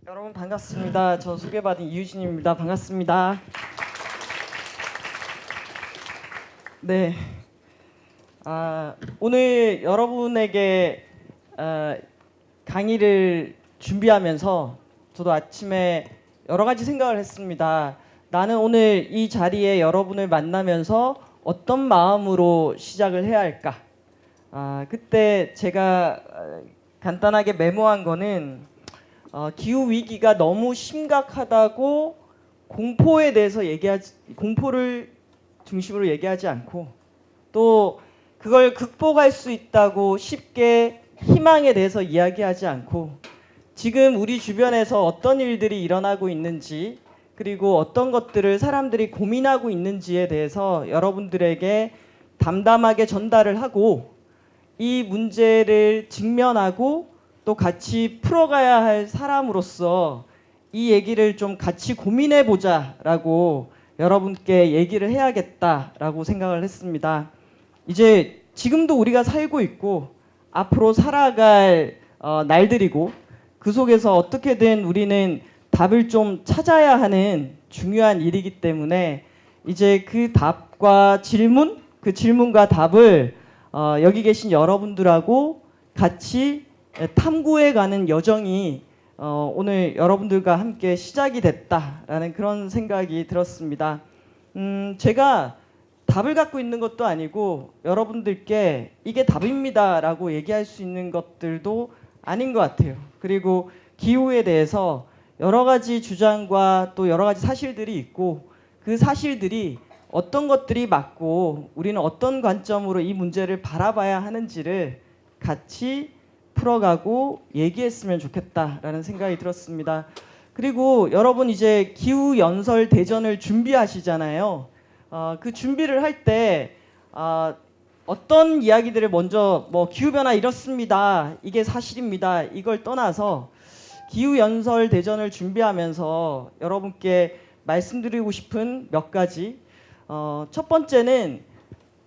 여러분 반갑습니다. 저 소개받은 이유진입니다. 반갑습니다. 네, 오늘 여러분에게 강의를 준비하면서 저도 아침에 여러 가지 생각을 했습니다. 나는 오늘 이 자리에 여러분을 만나면서 어떤 마음으로 시작을 해야 할까? 그때 제가 간단하게 메모한 거는 기후 위기가 너무 심각하다고 공포를 중심으로 얘기하지 않고, 또 그걸 극복할 수 있다고 쉽게 희망에 대해서 이야기하지 않고, 지금 우리 주변에서 어떤 일들이 일어나고 있는지, 그리고 어떤 것들을 사람들이 고민하고 있는지에 대해서 여러분들에게 담담하게 전달을 하고, 이 문제를 직면하고 또 같이 풀어가야 할 사람으로서 이 얘기를 좀 같이 고민해 보자라고 여러분께 얘기를 해야겠다라고 생각을 했습니다. 이제 지금도 우리가 살고 있고 앞으로 살아갈 날들이고, 그 속에서 어떻게든 우리는 답을 좀 찾아야 하는 중요한 일이기 때문에 이제 그 질문과 답을 여기 계신 여러분들하고 같이 탐구해가는 여정이 오늘 여러분들과 함께 시작이 됐다라는 그런 생각이 들었습니다. 제가 답을 갖고 있는 것도 아니고 여러분들께 이게 답입니다라고 얘기할 수 있는 것들도 아닌 것 같아요. 그리고 기후에 대해서 여러 가지 주장과 또 여러 가지 사실들이 있고, 그 사실들이 어떤 것들이 맞고 우리는 어떤 관점으로 이 문제를 바라봐야 하는지를 같이 풀어가고 얘기했으면 좋겠다라는 생각이 들었습니다. 그리고 여러분 이제 기후 연설 대전을 준비하시잖아요. 그 준비를 할 때 어떤 이야기들을 먼저 기후 변화 이렇습니다, 이게 사실입니다, 이걸 떠나서 기후 연설 대전을 준비하면서 여러분께 말씀드리고 싶은 몇 가지, 첫 번째는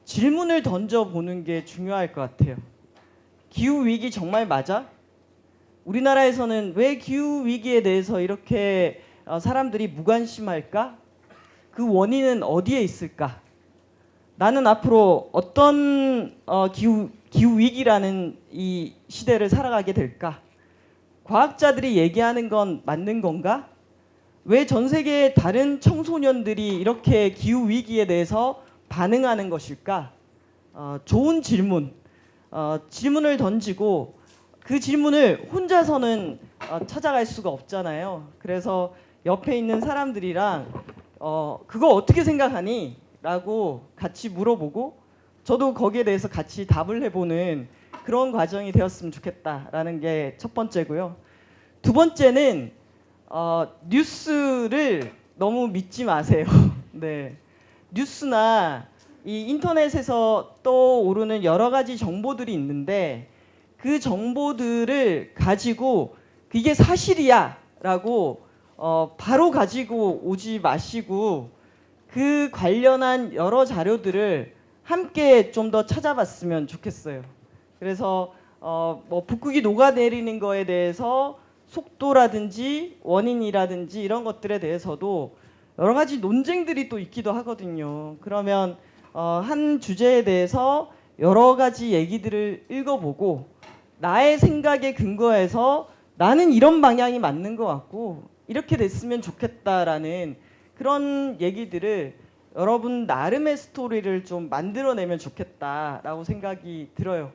질문을 던져보는 게 중요할 것 같아요. 기후 위기 정말 맞아? 우리나라에서는 왜 기후 위기에 대해서 이렇게 사람들이 무관심할까? 그 원인은 어디에 있을까? 나는 앞으로 어떤 기후 위기라는 이 시대를 살아가게 될까? 과학자들이 얘기하는 건 맞는 건가? 왜 전 세계의 다른 청소년들이 이렇게 기후 위기에 대해서 반응하는 것일까? 좋은 질문을 던지고, 그 질문을 혼자서는 찾아갈 수가 없잖아요. 그래서 옆에 있는 사람들이랑 그거 어떻게 생각하니? 라고 같이 물어보고, 저도 거기에 대해서 같이 답을 해보는 그런 과정이 되었으면 좋겠다라는 게 첫 번째고요. 두 번째는 뉴스를 너무 믿지 마세요. 네, 뉴스나 이 인터넷에서 떠오르는 여러 가지 정보들이 있는데, 그 정보들을 가지고 이게 사실이야 라고 바로 가지고 오지 마시고, 그 관련한 여러 자료들을 함께 좀 더 찾아봤으면 좋겠어요. 그래서 북극이 녹아내리는 거에 대해서 속도라든지 원인이라든지 이런 것들에 대해서도 여러 가지 논쟁들이 또 있기도 하거든요. 그러면 한 주제에 대해서 여러 가지 얘기들을 읽어보고, 나의 생각에 근거해서 나는 이런 방향이 맞는 것 같고 이렇게 됐으면 좋겠다라는 그런 얘기들을 여러분 나름의 스토리를 좀 만들어내면 좋겠다라고 생각이 들어요.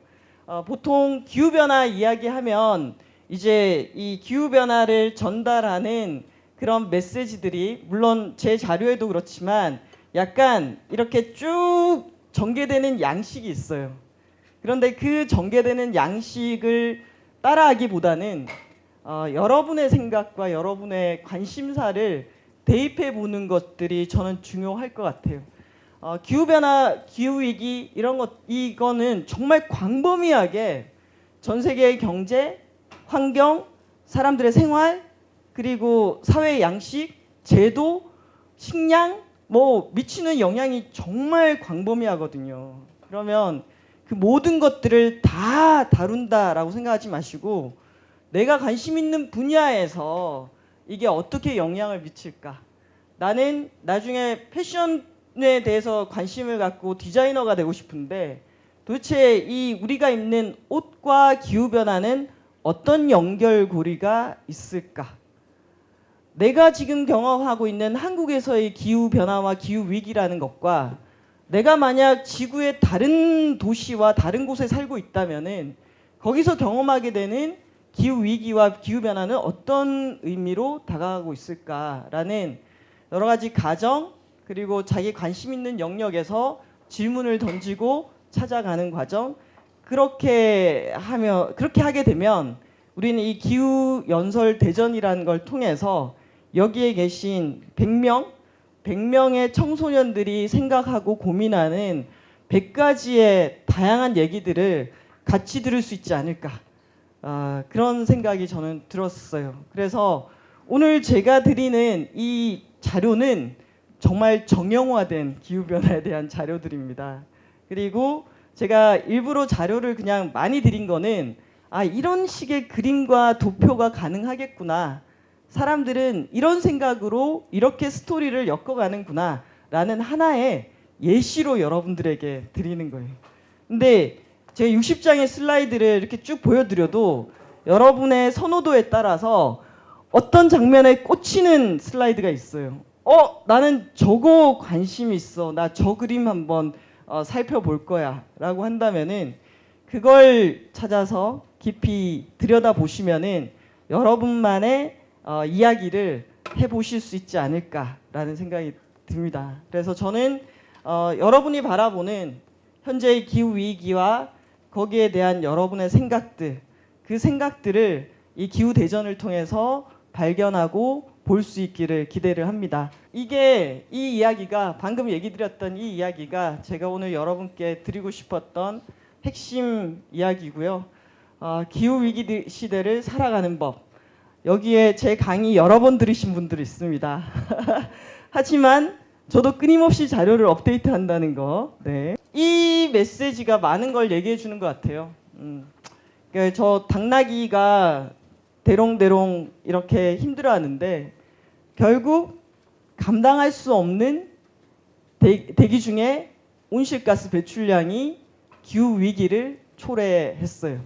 보통 기후변화 이야기하면 이제 이 기후변화를 전달하는 그런 메시지들이, 물론 제 자료에도 그렇지만 약간 이렇게 쭉 전개되는 양식이 있어요. 그런데 그 전개되는 양식을 따라하기보다는 여러분의 생각과 여러분의 관심사를 대입해 보는 것들이 저는 중요할 것 같아요. 기후변화, 기후위기 이거는 정말 광범위하게 전 세계의 경제, 환경, 사람들의 생활, 그리고 사회 양식, 제도, 식량 미치는 영향이 정말 광범위하거든요. 그러면 그 모든 것들을 다 다룬다라고 생각하지 마시고 내가 관심 있는 분야에서 이게 어떻게 영향을 미칠까? 나는 나중에 패션에 대해서 관심을 갖고 디자이너가 되고 싶은데 도대체 이 우리가 입는 옷과 기후 변화는 어떤 연결고리가 있을까? 내가 지금 경험하고 있는 한국에서의 기후 변화와 기후 위기라는 것과 내가 만약 지구의 다른 도시와 다른 곳에 살고 있다면은 거기서 경험하게 되는 기후 위기와 기후 변화는 어떤 의미로 다가가고 있을까라는 여러 가지 가정 그리고 자기 관심 있는 영역에서 질문을 던지고 찾아가는 과정. 그렇게 하게 되면 우리는 이 기후 연설 대전이라는 걸 통해서 여기에 계신 100명의 청소년들이 생각하고 고민하는 100가지의 다양한 얘기들을 같이 들을 수 있지 않을까. 그런 생각이 저는 들었어요. 그래서 오늘 제가 드리는 이 자료는 정말 정형화된 기후변화에 대한 자료들입니다. 그리고 제가 일부러 자료를 그냥 많이 드린 거는 이런 식의 그림과 도표가 가능하겠구나. 사람들은 이런 생각으로 이렇게 스토리를 엮어가는구나 라는 하나의 예시로 여러분들에게 드리는 거예요. 근데 제가 60장의 슬라이드를 이렇게 쭉 보여드려도 여러분의 선호도에 따라서 어떤 장면에 꽂히는 슬라이드가 있어요. 나는 저거 관심 있어. 나 저 그림 한번 살펴볼 거야 라고 한다면은 그걸 찾아서 깊이 들여다보시면은 여러분만의 이야기를 해보실 수 있지 않을까라는 생각이 듭니다. 그래서 저는 여러분이 바라보는 현재의 기후 위기와 거기에 대한 여러분의 생각들, 그 생각들을 이 기후 대전을 통해서 발견하고 볼 수 있기를 기대를 합니다. 이 이야기가 방금 얘기 드렸던 이 이야기가 제가 오늘 여러분께 드리고 싶었던 핵심 이야기고요. 기후 위기 시대를 살아가는 법. 여기에 제 강의 여러 번 들으신 분들 있습니다. 하지만 저도 끊임없이 자료를 업데이트한다는 거. 네. 이 메시지가 많은 걸 얘기해 주는 것 같아요. 그러니까 저 당나귀가 대롱대롱 이렇게 힘들어하는데 결국 감당할 수 없는 대기 중에 온실가스 배출량이 기후 위기를 초래했어요.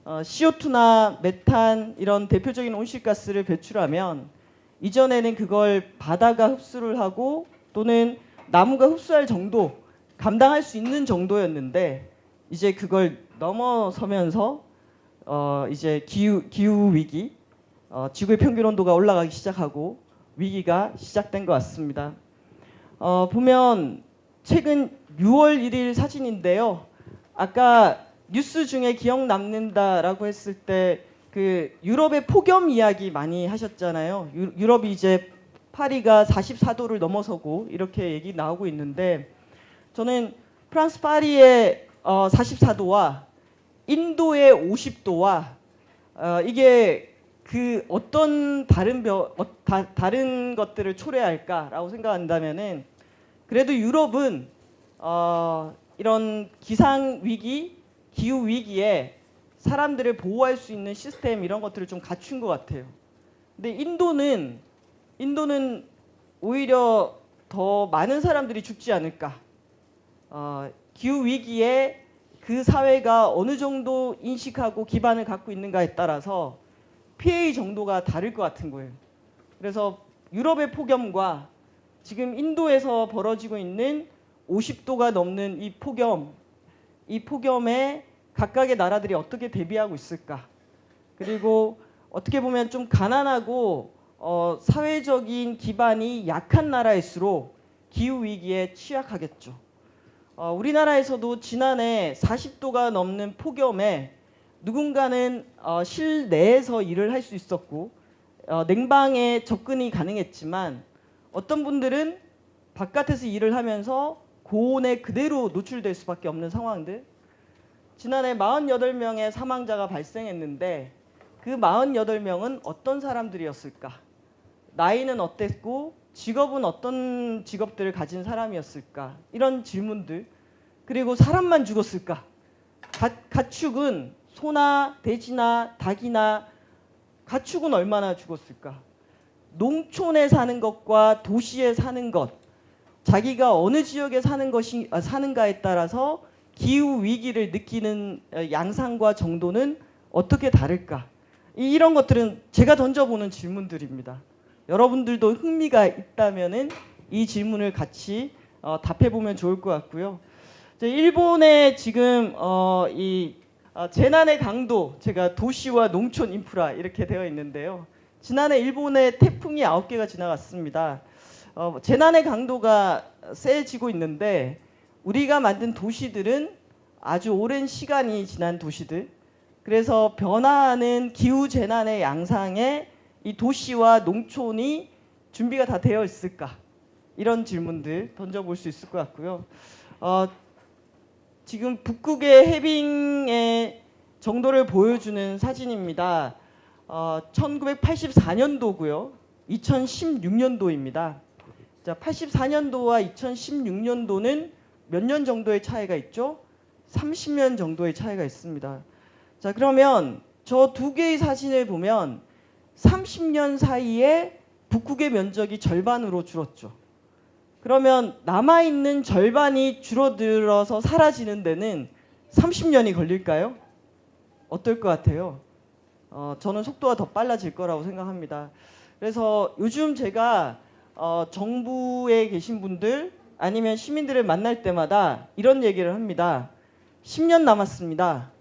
CO2나 메탄 이런 대표적인 온실가스를 배출하면 이전에는 그걸 바다가 흡수를 하고 또는 나무가 흡수할 정도, 감당할 수 있는 정도였는데 이제 그걸 넘어서면서 이제 기후 위기, 지구의 평균 온도가 올라가기 시작하고 위기가 시작된 것 같습니다. 보면 최근 6월 1일 사진인데요. 아까 뉴스 중에 기억 남는다라고 했을 때 그 유럽의 폭염 이야기 많이 하셨잖아요. 유럽이 이제 파리가 44도를 넘어서고 이렇게 얘기 나오고 있는데 저는 프랑스 파리의 44도와 인도의 50도와 이게 그 어떤 다른 것들을 초래할까라고 생각한다면은 그래도 유럽은 이런 기상 위기, 기후 위기에 사람들을 보호할 수 있는 시스템 이런 것들을 좀 갖춘 것 같아요. 근데 인도는 오히려 더 많은 사람들이 죽지 않을까. 기후 위기에 그 사회가 어느 정도 인식하고 기반을 갖고 있는가에 따라서 피해의 정도가 다를 것 같은 거예요. 그래서 유럽의 폭염과 지금 인도에서 벌어지고 있는 50도가 넘는 이 폭염에 각각의 나라들이 어떻게 대비하고 있을까? 그리고 어떻게 보면 좀 가난하고 사회적인 기반이 약한 나라일수록 기후 위기에 취약하겠죠. 우리나라에서도 지난해 40도가 넘는 폭염에 누군가는 실내에서 일을 할 수 있었고 냉방에 접근이 가능했지만 어떤 분들은 바깥에서 일을 하면서 고온에 그대로 노출될 수밖에 없는 상황들. 지난해 48명의 사망자가 발생했는데 그 48명은 어떤 사람들이었을까? 나이는 어땠고 직업은 어떤 직업들을 가진 사람이었을까? 이런 질문들. 그리고 사람만 죽었을까? 가축은 소나 돼지나 닭이나 가축은 얼마나 죽었을까? 농촌에 사는 것과 도시에 사는 것, 자기가 어느 지역에 사는가에 따라서 기후 위기를 느끼는 양상과 정도는 어떻게 다를까? 이런 것들은 제가 던져보는 질문들입니다. 여러분들도 흥미가 있다면은 이 질문을 같이 답해보면 좋을 것 같고요. 일본의 지금 재난의 강도, 제가 도시와 농촌 인프라 이렇게 되어 있는데요. 지난해 일본에 태풍이 9개가 지나갔습니다. 재난의 강도가 세지고 있는데 우리가 만든 도시들은 아주 오랜 시간이 지난 도시들, 그래서 변화하는 기후 재난의 양상에 이 도시와 농촌이 준비가 다 되어 있을까? 이런 질문들 던져볼 수 있을 것 같고요. 지금 북극의 해빙의 정도를 보여주는 사진입니다. 1984년도고요. 2016년도입니다. 자, 84년도와 2016년도는 몇 년 정도의 차이가 있죠? 30년 정도의 차이가 있습니다. 자, 그러면 저 두 개의 사진을 보면 30년 사이에 북극의 면적이 절반으로 줄었죠. 그러면 남아있는 절반이 줄어들어서 사라지는 데는 30년이 걸릴까요? 어떨 것 같아요? 저는 속도가 더 빨라질 거라고 생각합니다. 그래서 요즘 제가 정부에 계신 분들 아니면 시민들을 만날 때마다 이런 얘기를 합니다. 10년 남았습니다.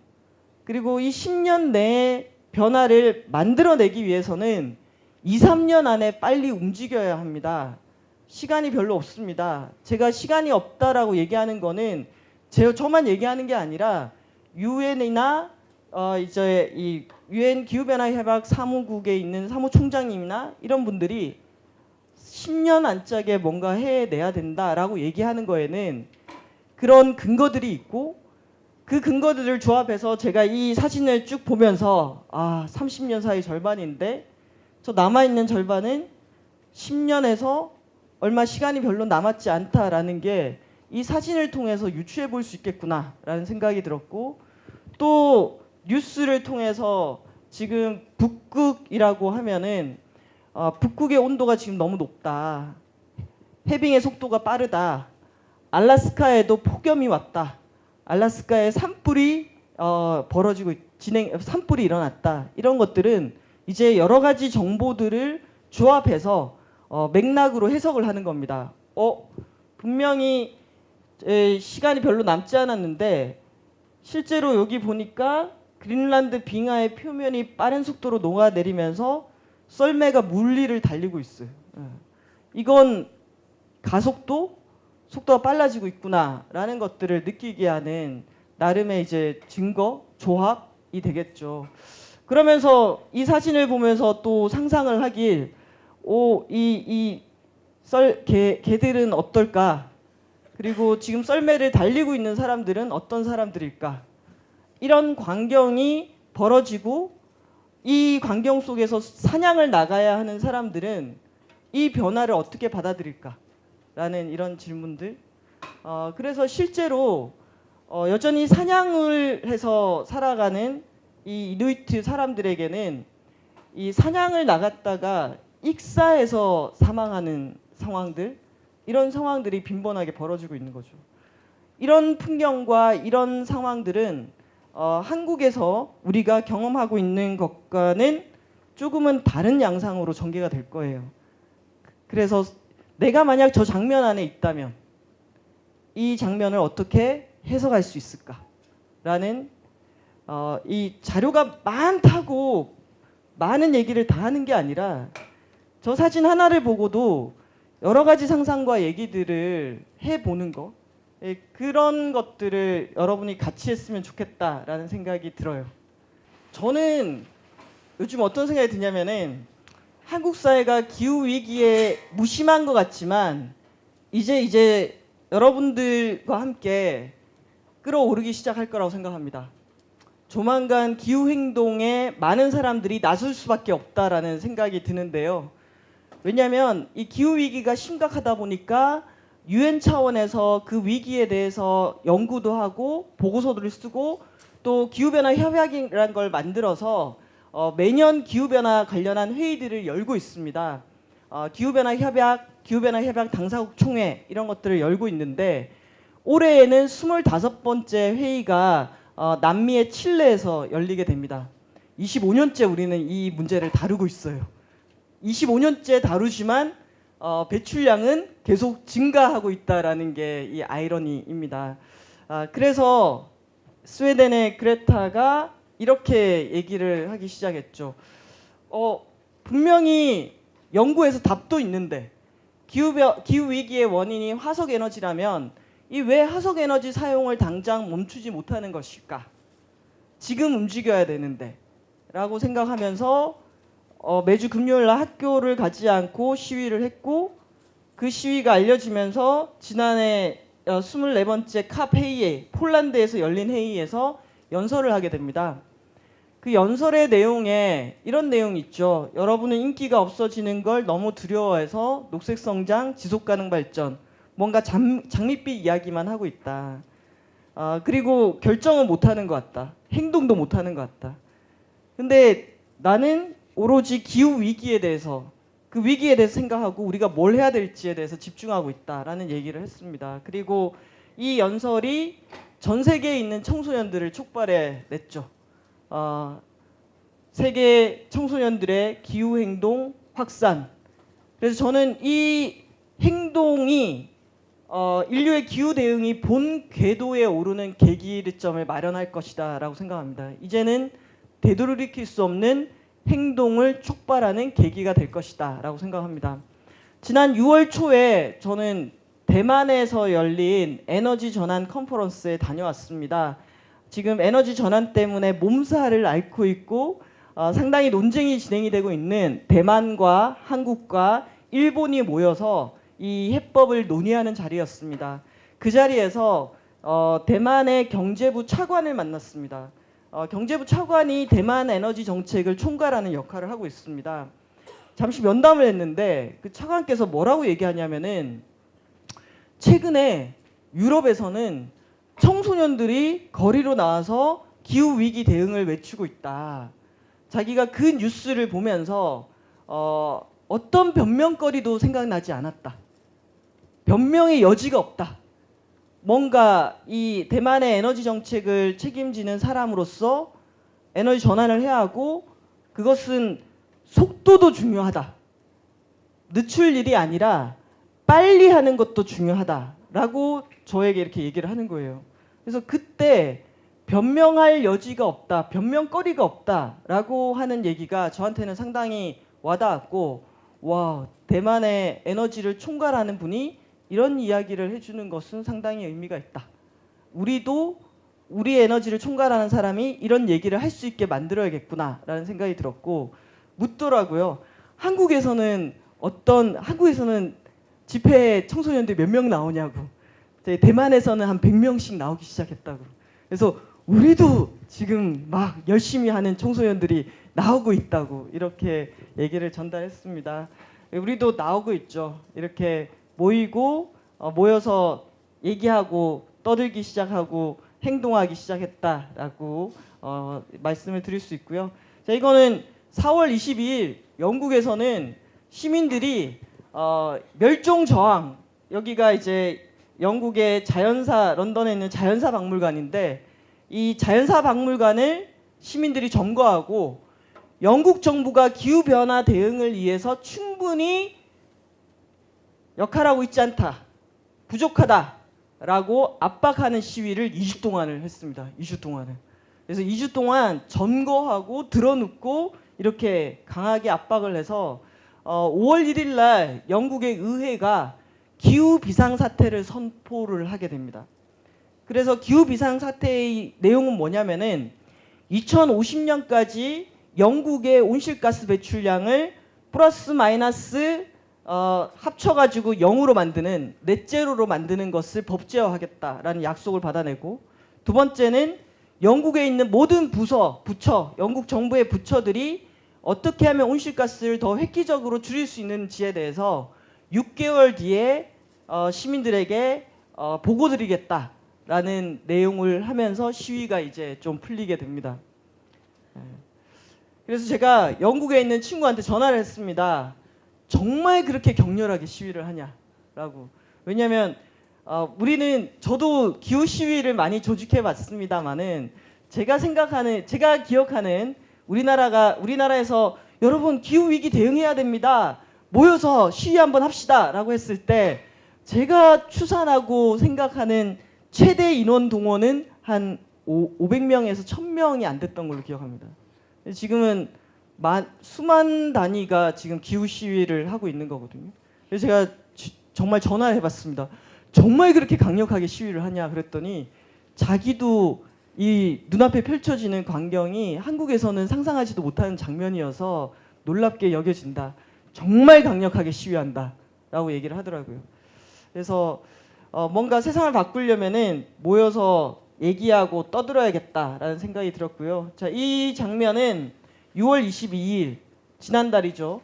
그리고 이 10년 내에 변화를 만들어내기 위해서는 2, 3년 안에 빨리 움직여야 합니다. 시간이 별로 없습니다. 제가 시간이 없다라고 얘기하는 거는 저만 얘기하는 게 아니라 유엔이나 이제 이 유엔 기후변화 협약 사무국에 있는 사무총장님이나 이런 분들이 10년 안짝에 뭔가 해내야 된다라고 얘기하는 거에는 그런 근거들이 있고, 그 근거들을 조합해서 제가 이 사진을 쭉 보면서 30년 사이 절반인데 저 남아있는 절반은 10년에서 얼마 시간이 별로 남았지 않다라는 게 이 사진을 통해서 유추해 볼 수 있겠구나라는 생각이 들었고, 또 뉴스를 통해서 지금 북극이라고 하면은 북극의 온도가 지금 너무 높다, 해빙의 속도가 빠르다, 알래스카에도 폭염이 왔다, 알래스카에 산불이 산불이 일어났다, 이런 것들은 이제 여러 가지 정보들을 조합해서 맥락으로 해석을 하는 겁니다. 분명히 시간이 별로 남지 않았는데 실제로 여기 보니까 그린란드 빙하의 표면이 빠른 속도로 녹아내리면서 썰매가 물리를 달리고 있어요. 이건 속도가 빨라지고 있구나라는 것들을 느끼게 하는 나름의 이제 증거, 조합이 되겠죠. 그러면서 이 사진을 보면서 또 상상을 하길, 개들은 어떨까? 그리고 지금 썰매를 달리고 있는 사람들은 어떤 사람들일까? 이런 광경이 벌어지고 이 광경 속에서 사냥을 나가야 하는 사람들은 이 변화를 어떻게 받아들일까? 라는 이런 질문들. 그래서 실제로 여전히 사냥을 해서 살아가는 이 이누이트 사람들에게는 이 사냥을 나갔다가 익사해서 사망하는 상황들, 이런 상황들이 빈번하게 벌어지고 있는 거죠. 이런 풍경과 이런 상황들은 한국에서 우리가 경험하고 있는 것과는 조금은 다른 양상으로 전개가 될 거예요. 그래서 내가 만약 저 장면 안에 있다면 이 장면을 어떻게 해석할 수 있을까라는 이 자료가 많다고 많은 얘기를 다 하는 게 아니라 저 사진 하나를 보고도 여러 가지 상상과 얘기들을 해보는 거, 그런 것들을 여러분이 같이 했으면 좋겠다라는 생각이 들어요. 저는 요즘 어떤 생각이 드냐면은 한국 사회가 기후 위기에 무심한 것 같지만 이제 여러분들과 함께 끌어오르기 시작할 거라고 생각합니다. 조만간 기후 행동에 많은 사람들이 나설 수밖에 없다라는 생각이 드는데요. 왜냐하면 이 기후 위기가 심각하다 보니까 유엔 차원에서 그 위기에 대해서 연구도 하고 보고서들을 쓰고 또 기후변화 협약이라는 걸 만들어서 매년 기후변화 관련한 회의들을 열고 있습니다. 기후변화 협약 당사국 총회 이런 것들을 열고 있는데 올해에는 25번째 회의가 남미의 칠레에서 열리게 됩니다. 25년째 우리는 이 문제를 다루고 있어요. 25년째 다루지만 배출량은 계속 증가하고 있다라는 게 이 아이러니입니다. 그래서 스웨덴의 그레타가 이렇게 얘기를 하기 시작했죠. 분명히 연구에서 답도 있는데 기후 위기의 원인이 화석 에너지라면 이 왜 화석 에너지 사용을 당장 멈추지 못하는 것일까? 지금 움직여야 되는데 라고 생각하면서 매주 금요일 날 학교를 가지 않고 시위를 했고 그 시위가 알려지면서 지난해 24번째 캅 회의에 폴란드에서 열린 회의에서 연설을 하게 됩니다. 그 연설의 내용에 이런 내용이 있죠. 여러분은 인기가 없어지는 걸 너무 두려워해서 녹색 성장, 지속 가능 발전, 뭔가 장밋빛 이야기만 하고 있다. 그리고 결정은 못하는 것 같다. 행동도 못하는 것 같다. 근데 나는 오로지 기후 위기에 대해서 그 위기에 대해서 생각하고 우리가 뭘 해야 될지에 대해서 집중하고 있다라는 얘기를 했습니다. 그리고 이 연설이 전 세계에 있는 청소년들을 촉발해 냈죠. 세계 청소년들의 기후 행동 확산. 그래서 저는 이 행동이 인류의 기후 대응이 본 궤도에 오르는 계기점을 마련할 것이다라고 생각합니다. 이제는 되돌이킬 수 없는 행동을 촉발하는 계기가 될 것이다라고 생각합니다. 지난 6월 초에 저는 대만에서 열린 에너지 전환 컨퍼런스에 다녀왔습니다. 지금 에너지 전환 때문에 몸살을 앓고 있고 상당히 논쟁이 진행이 되고 있는 대만과 한국과 일본이 모여서 이 해법을 논의하는 자리였습니다. 그 자리에서 대만의 경제부 차관을 만났습니다. 경제부 차관이 대만 에너지 정책을 총괄하는 역할을 하고 있습니다. 잠시 면담을 했는데 그 차관께서 뭐라고 얘기하냐면은 최근에 유럽에서는 청소년들이 거리로 나와서 기후 위기 대응을 외치고 있다. 자기가 그 뉴스를 보면서 어떤 변명거리도 생각나지 않았다. 변명의 여지가 없다. 뭔가 이 대만의 에너지 정책을 책임지는 사람으로서 에너지 전환을 해야 하고 그것은 속도도 중요하다. 늦출 일이 아니라 빨리 하는 것도 중요하다라고 저에게 이렇게 얘기를 하는 거예요. 그래서 그때 변명할 여지가 없다, 변명거리가 없다라고 하는 얘기가 저한테는 상당히 와닿았고, 와, 대만의 에너지를 총괄하는 분이 이런 이야기를 해주는 것은 상당히 의미가 있다. 우리도 우리 에너지를 총괄하는 사람이 이런 얘기를 할 수 있게 만들어야겠구나라는 생각이 들었고, 묻더라고요. 한국에서는 집회 청소년들이 몇 명 나오냐고. 대만에서는 한 100명씩 나오기 시작했다고. 그래서 우리도 지금 막 열심히 하는 청소년들이 나오고 있다고 이렇게 얘기를 전달했습니다. 우리도 나오고 있죠. 이렇게 모여서 얘기하고 떠들기 시작하고 행동하기 시작했다라고 말씀을 드릴 수 있고요. 자, 이거는 4월 22일 영국에서는 시민들이 멸종 저항, 여기가 이제 영국의 자연사, 런던에 있는 자연사 박물관인데 이 자연사 박물관을 시민들이 점거하고 영국 정부가 기후변화 대응을 위해서 충분히 역할하고 있지 않다, 부족하다라고 압박하는 시위를 2주 동안을 했습니다. 2주 동안을. 그래서 2주 동안 점거하고 드러눕고 이렇게 강하게 압박을 해서 5월 1일 날 영국의 의회가 기후 비상사태를 선포를 하게 됩니다. 그래서 기후 비상사태의 내용은 뭐냐면은 2050년까지 영국의 온실가스 배출량을 플러스 마이너스 합쳐가지고 0으로 만드는 넷제로로 만드는 것을 법제화하겠다라는 약속을 받아내고, 두 번째는 영국에 있는 모든 부처, 영국 정부의 부처들이 어떻게 하면 온실가스를 더 획기적으로 줄일 수 있는지에 대해서 6개월 뒤에 시민들에게 보고드리겠다라는 내용을 하면서 시위가 이제 좀 풀리게 됩니다. 그래서 제가 영국에 있는 친구한테 전화를 했습니다. 정말 그렇게 격렬하게 시위를 하냐라고. 왜냐하면 저도 기후 시위를 많이 조직해 봤습니다만은 제가 기억하는 우리나라에서 여러분 기후 위기 대응해야 됩니다. 모여서 시위 한번 합시다라고 했을 때 제가 추산하고 생각하는 최대 인원 동원은 한 500명에서 1000명이 안 됐던 걸로 기억합니다. 지금은 수만 단위가 지금 기후 시위를 하고 있는 거거든요. 그래서 제가 정말 전화를 해봤습니다. 정말 그렇게 강력하게 시위를 하냐 그랬더니 자기도 이 눈앞에 펼쳐지는 광경이 한국에서는 상상하지도 못하는 장면이어서 놀랍게 여겨진다. 정말 강력하게 시위한다 라고 얘기를 하더라고요. 그래서 뭔가 세상을 바꾸려면은 모여서 얘기하고 떠들어야겠다라는 생각이 들었고요. 자, 이 장면은 6월 22일 지난달이죠.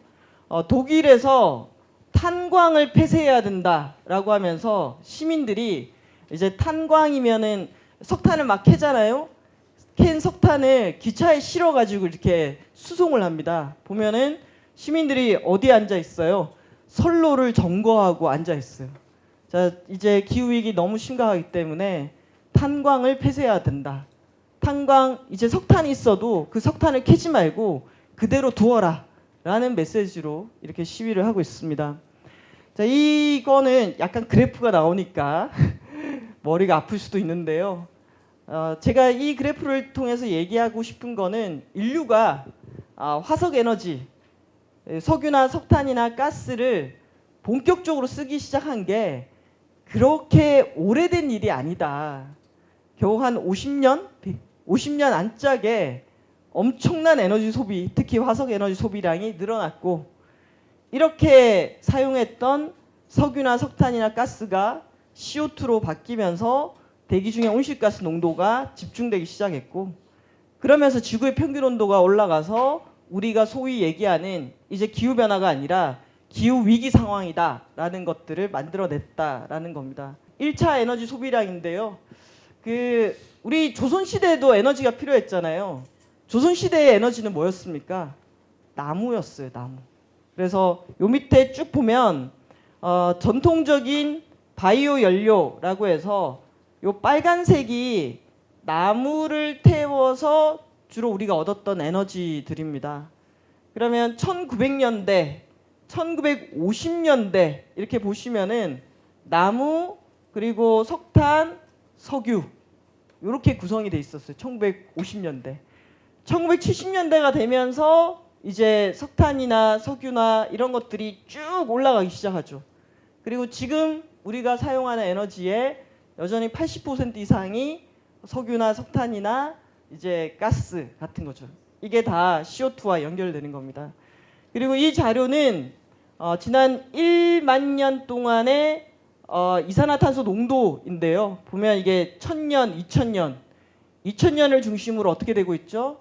독일에서 탄광을 폐쇄해야 된다라고 하면서 시민들이 이제 탄광이면은 석탄을 막 캐잖아요. 캔 석탄을 기차에 실어가지고 이렇게 수송을 합니다. 보면은 시민들이 어디에 앉아 있어요? 선로를 점거하고 앉아 있어요. 자, 이제 기후 위기 너무 심각하기 때문에 탄광을 폐쇄해야 된다. 이제 석탄이 있어도 그 석탄을 캐지 말고 그대로 두어라 라는 메시지로 이렇게 시위를 하고 있습니다. 자, 이거는 약간 그래프가 나오니까 머리가 아플 수도 있는데요. 제가 이 그래프를 통해서 얘기하고 싶은 거는 인류가 화석 에너지, 석유나 석탄이나 가스를 본격적으로 쓰기 시작한 게 그렇게 오래된 일이 아니다. 겨우 한 50년 안짝에 엄청난 에너지 소비, 특히 화석 에너지 소비량이 늘어났고 이렇게 사용했던 석유나 석탄이나 가스가 CO2로 바뀌면서 대기 중에 온실가스 농도가 집중되기 시작했고 그러면서 지구의 평균 온도가 올라가서 우리가 소위 얘기하는 이제 기후변화가 아니라 기후위기 상황이다라는 것들을 만들어냈다라는 겁니다. 1차 에너지 소비량인데요. 우리 조선시대에도 에너지가 필요했잖아요. 조선시대의 에너지는 뭐였습니까? 나무였어요. 나무. 그래서 요 밑에 쭉 보면 전통적인 바이오 연료라고 해서 요 빨간색이 나무를 태워서 주로 우리가 얻었던 에너지들입니다. 그러면 1900년대, 1950년대 이렇게 보시면은 나무 그리고 석탄, 석유 이렇게 구성이 돼 있었어요. 1950년대. 1970년대가 되면서 이제 석탄이나 석유나 이런 것들이 쭉 올라가기 시작하죠. 그리고 지금 우리가 사용하는 에너지의 여전히 80% 이상이 석유나 석탄이나 이제 가스 같은 거죠. 이게 다 CO2와 연결되는 겁니다. 그리고 이 자료는 지난 1만 년 동안의 이산화탄소 농도인데요. 보면 이게 1000년, 2000년을 중심으로 어떻게 되고 있죠?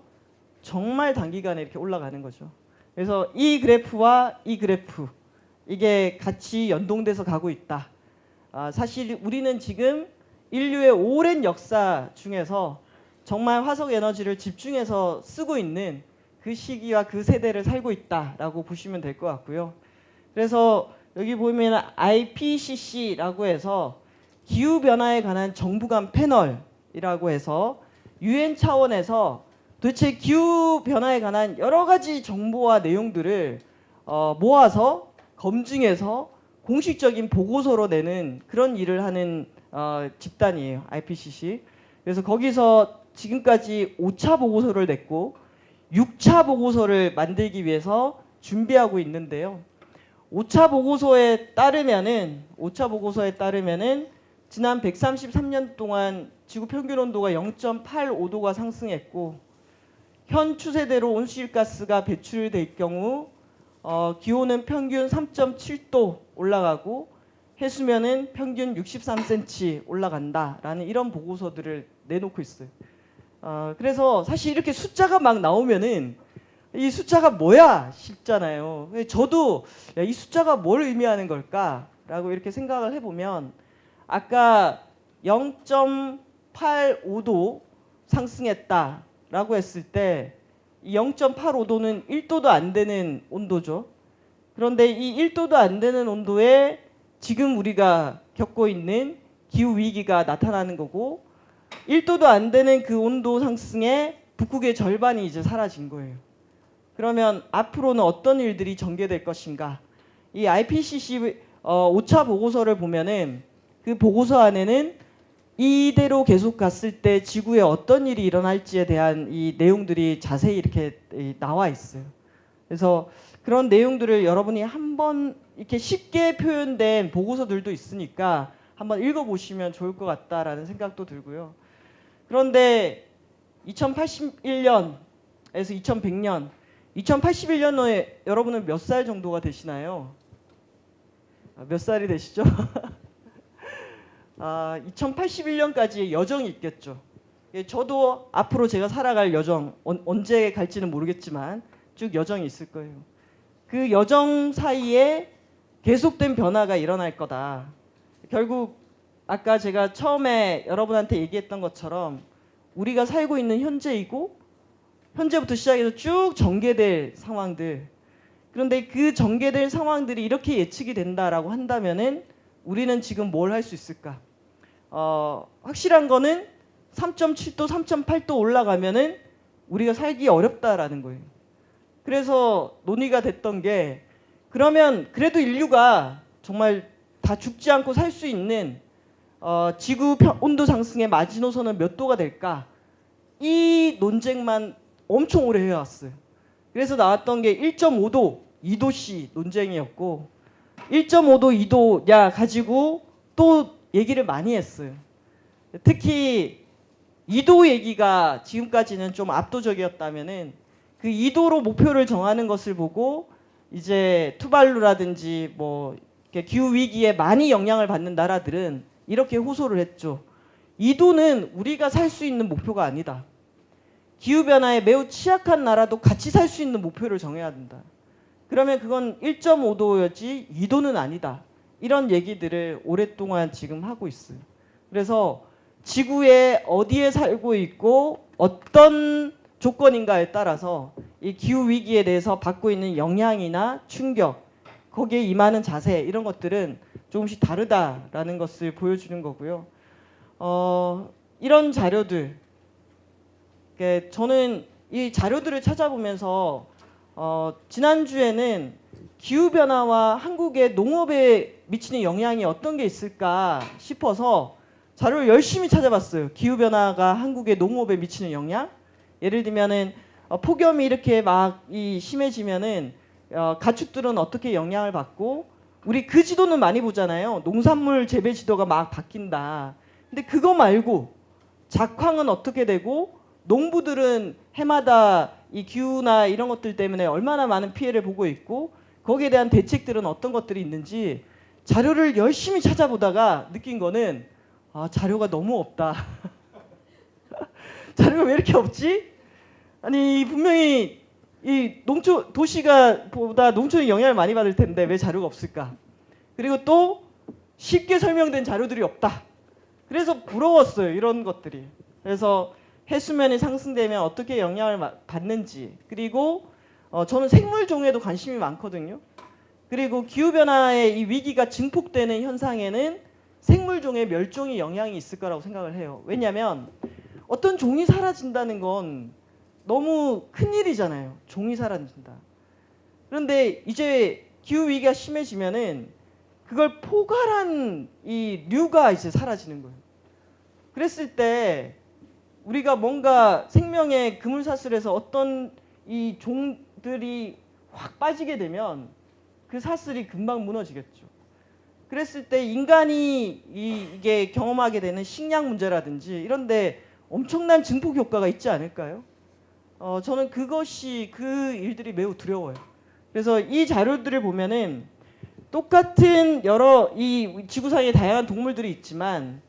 정말 단기간에 이렇게 올라가는 거죠. 그래서 이 그래프와 이 그래프 이게 같이 연동돼서 가고 있다. 사실 우리는 지금 인류의 오랜 역사 중에서 정말 화석 에너지를 집중해서 쓰고 있는 그 시기와 그 세대를 살고 있다라고 보시면 될 것 같고요. 그래서 여기 보면 IPCC라고 해서 기후변화에 관한 정부 간 패널이라고 해서 UN 차원에서 도대체 기후변화에 관한 여러 가지 정보와 내용들을 모아서 검증해서 공식적인 보고서로 내는 그런 일을 하는 집단이에요. IPCC. 그래서 거기서 지금까지 5차 보고서를 냈고 6차 보고서를 만들기 위해서 준비하고 있는데요. 5차 보고서에 따르면은 지난 133년 동안 지구 평균 온도가 0.85도가 상승했고 현 추세대로 온실가스가 배출될 경우 기온은 평균 3.7도 올라가고 해수면은 평균 63cm 올라간다라는 이런 보고서들을 내놓고 있어요. 그래서 사실 이렇게 숫자가 막 나오면은 이 숫자가 뭐야 싶잖아요. 저도 이 숫자가 뭘 의미하는 걸까라고 이렇게 생각을 해보면 아까 0.85도 상승했다라고 했을 때 이 0.85도는 1도도 안 되는 온도죠. 그런데 이 1도도 안 되는 온도에 지금 우리가 겪고 있는 기후 위기가 나타나는 거고, 1도도 안 되는 그 온도 상승에 북극의 절반이 이제 사라진 거예요. 그러면 앞으로는 어떤 일들이 전개될 것인가? 이 IPCC 5차 보고서를 보면은 그 보고서 안에는 이대로 계속 갔을 때 지구에 어떤 일이 일어날지에 대한 이 내용들이 자세히 이렇게 나와 있어요. 그래서 그런 내용들을 여러분이 한번 이렇게 쉽게 표현된 보고서들도 있으니까 한번 읽어보시면 좋을 것 같다라는 생각도 들고요. 그런데 2081년에서 2100년, 2081년에 여러분은 몇 살 정도가 되시나요? 몇 살이 되시죠? 2081년까지 여정이 있겠죠. 저도 앞으로 제가 살아갈 여정, 언제 갈지는 모르겠지만 쭉 여정이 있을 거예요. 그 여정 사이에 계속된 변화가 일어날 거다. 결국 아까 제가 처음에 여러분한테 얘기했던 것처럼 우리가 살고 있는 현재이고, 현재부터 시작해서 쭉 전개될 상황들, 그런데 그 전개될 상황들이 이렇게 예측이 된다라고 한다면은 우리는 지금 뭘 할 수 있을까? 확실한 거는 3.7도, 3.8도 올라가면은 우리가 살기 어렵다라는 거예요. 그래서 논의가 됐던 게, 그러면 그래도 인류가 정말 다 죽지 않고 살 수 있는 지구 온도 상승의 마지노선은 몇 도가 될까? 이 논쟁만 엄청 오래 해왔어요. 그래서 나왔던 게 1.5도, 2도씨 논쟁이었고, 1.5도, 2도야 가지고 또 얘기를 많이 했어요. 특히 2도 얘기가 지금까지는 좀 압도적이었다면은 그 2도로 목표를 정하는 것을 보고 이제 투발루라든지 뭐 기후 위기에 많이 영향을 받는 나라들은 이렇게 호소를 했죠. 2도는 우리가 살 수 있는 목표가 아니다. 기후 변화에 매우 취약한 나라도 같이 살 수 있는 목표를 정해야 된다. 그러면 그건 1.5도였지 2도는 아니다. 이런 얘기들을 오랫동안 지금 하고 있어요. 그래서 지구에 어디에 살고 있고 어떤 조건인가에 따라서 이 기후 위기에 대해서 받고 있는 영향이나 충격, 거기에 임하는 자세, 이런 것들은 조금씩 다르다라는 것을 보여주는 거고요. 이런 자료들, 저는 이 자료들을 찾아보면서 지난주에는 기후변화와 한국의 농업에 미치는 영향이 어떤 게 있을까 싶어서 자료를 열심히 찾아봤어요. 기후변화가 한국의 농업에 미치는 영향? 예를 들면은 폭염이 이렇게 막 심해지면은 가축들은 어떻게 영향을 받고, 우리 그 지도는 많이 보잖아요. 농산물 재배 지도가 막 바뀐다. 근데 그거 말고 작황은 어떻게 되고, 농부들은 해마다 이 기후나 이런 것들 때문에 얼마나 많은 피해를 보고 있고, 거기에 대한 대책들은 어떤 것들이 있는지 자료를 열심히 찾아보다가 느낀 거는, 자료가 너무 없다. 자료가 왜 이렇게 없지? 아니 분명히 이 도시가 보다 농촌이 영향을 많이 받을 텐데 왜 자료가 없을까? 그리고 또 쉽게 설명된 자료들이 없다. 그래서 부러웠어요, 이런 것들이. 그래서 해수면이 상승되면 어떻게 영향을 받는지, 그리고 저는 생물종에도 관심이 많거든요. 그리고 기후변화의 이 위기가 증폭되는 현상에는 생물종의 멸종이 영향이 있을 거라고 생각을 해요. 왜냐하면 어떤 종이 사라진다는 건 너무 큰일이잖아요. 종이 사라진다. 그런데 이제 기후위기가 심해지면은 그걸 포괄한 이 류가 이제 사라지는 거예요. 그랬을 때 우리가 뭔가 생명의 그물사슬에서 어떤 이 종들이 확 빠지게 되면 그 사슬이 금방 무너지겠죠. 그랬을 때 인간이 이게 경험하게 되는 식량 문제라든지 이런데 엄청난 증폭 효과가 있지 않을까요? 저는 그것이, 그 일들이 매우 두려워요. 그래서 이 자료들을 보면은 똑같은 여러 이 지구상에 다양한 동물들이 있지만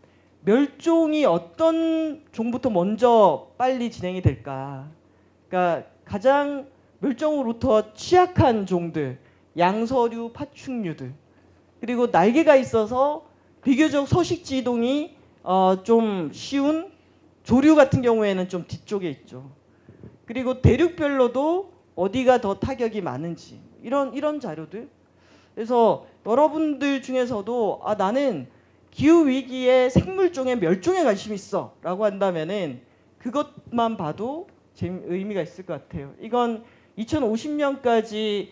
멸종이 어떤 종부터 먼저 빨리 진행이 될까? 그러니까 가장 멸종으로부터 취약한 종들, 양서류, 파충류들, 그리고 날개가 있어서 비교적 서식지 이동이 좀 쉬운 조류 같은 경우에는 좀 뒤쪽에 있죠. 그리고 대륙별로도 어디가 더 타격이 많은지 이런 자료들. 그래서 여러분들 중에서도 나는 기후 위기에 생물종의 멸종에 관심 있어라고 한다면은 그것만 봐도 의미가 있을 것 같아요. 이건 2050년까지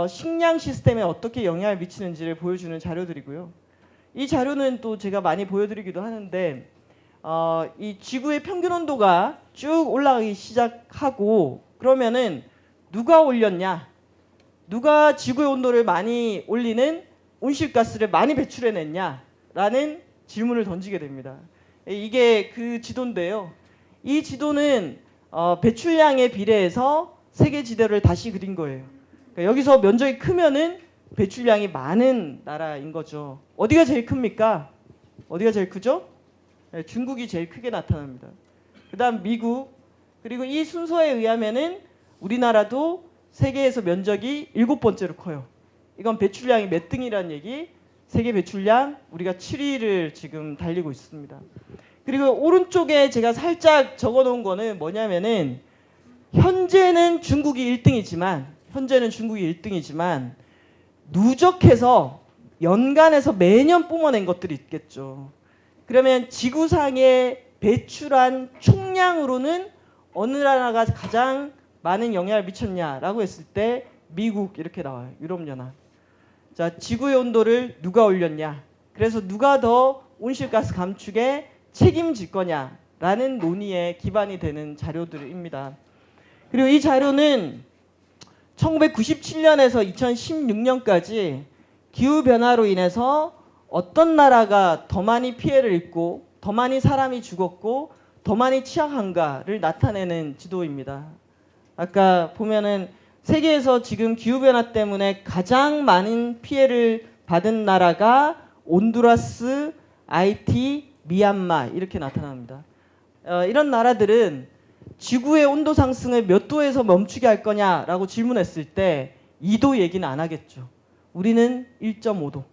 식량 시스템에 어떻게 영향을 미치는지를 보여주는 자료들이고요. 이 자료는 또 제가 많이 보여드리기도 하는데 이 지구의 평균 온도가 쭉 올라가기 시작하고 그러면은 누가 올렸냐? 누가 지구의 온도를 많이 올리는 온실가스를 많이 배출해냈냐라는 질문을 던지게 됩니다. 이게 그 지도인데요. 이 지도는 배출량에 비례해서 세계 지도를 다시 그린 거예요. 그러니까 여기서 면적이 크면은 배출량이 많은 나라인 거죠. 어디가 제일 큽니까? 어디가 제일 크죠? 네, 중국이 제일 크게 나타납니다. 그다음 미국, 그리고 이 순서에 의하면은 우리나라도 세계에서 면적이 7번째로 커요. 이건 배출량이 몇 등이라는 얘기. 세계 배출량 우리가 7위를 지금 달리고 있습니다. 그리고 오른쪽에 제가 살짝 적어놓은 거는 뭐냐면은 현재는 중국이 1등이지만 누적해서 연간에서 매년 뿜어낸 것들이 있겠죠. 그러면 지구상에 배출한 총량으로는 어느 나라가 가장 많은 영향을 미쳤냐라고 했을 때 미국 이렇게 나와요. 유럽연합. 자, 지구의 온도를 누가 올렸냐? 그래서 누가 더 온실가스 감축에 책임질 거냐라는 논의에 기반이 되는 자료들입니다. 그리고 이 자료는 1997년에서 2016년까지 기후변화로 인해서 어떤 나라가 더 많이 피해를 입고 더 많이 사람이 죽었고 더 많이 취약한가를 나타내는 지도입니다. 아까 보면은 세계에서 지금 기후변화 때문에 가장 많은 피해를 받은 나라가 온두라스, 하이티, 미얀마 이렇게 나타납니다. 이런 나라들은 지구의 온도 상승을 몇 도에서 멈추게 할 거냐라고 질문했을 때 2도 얘기는 안 하겠죠. 우리는 1.5도.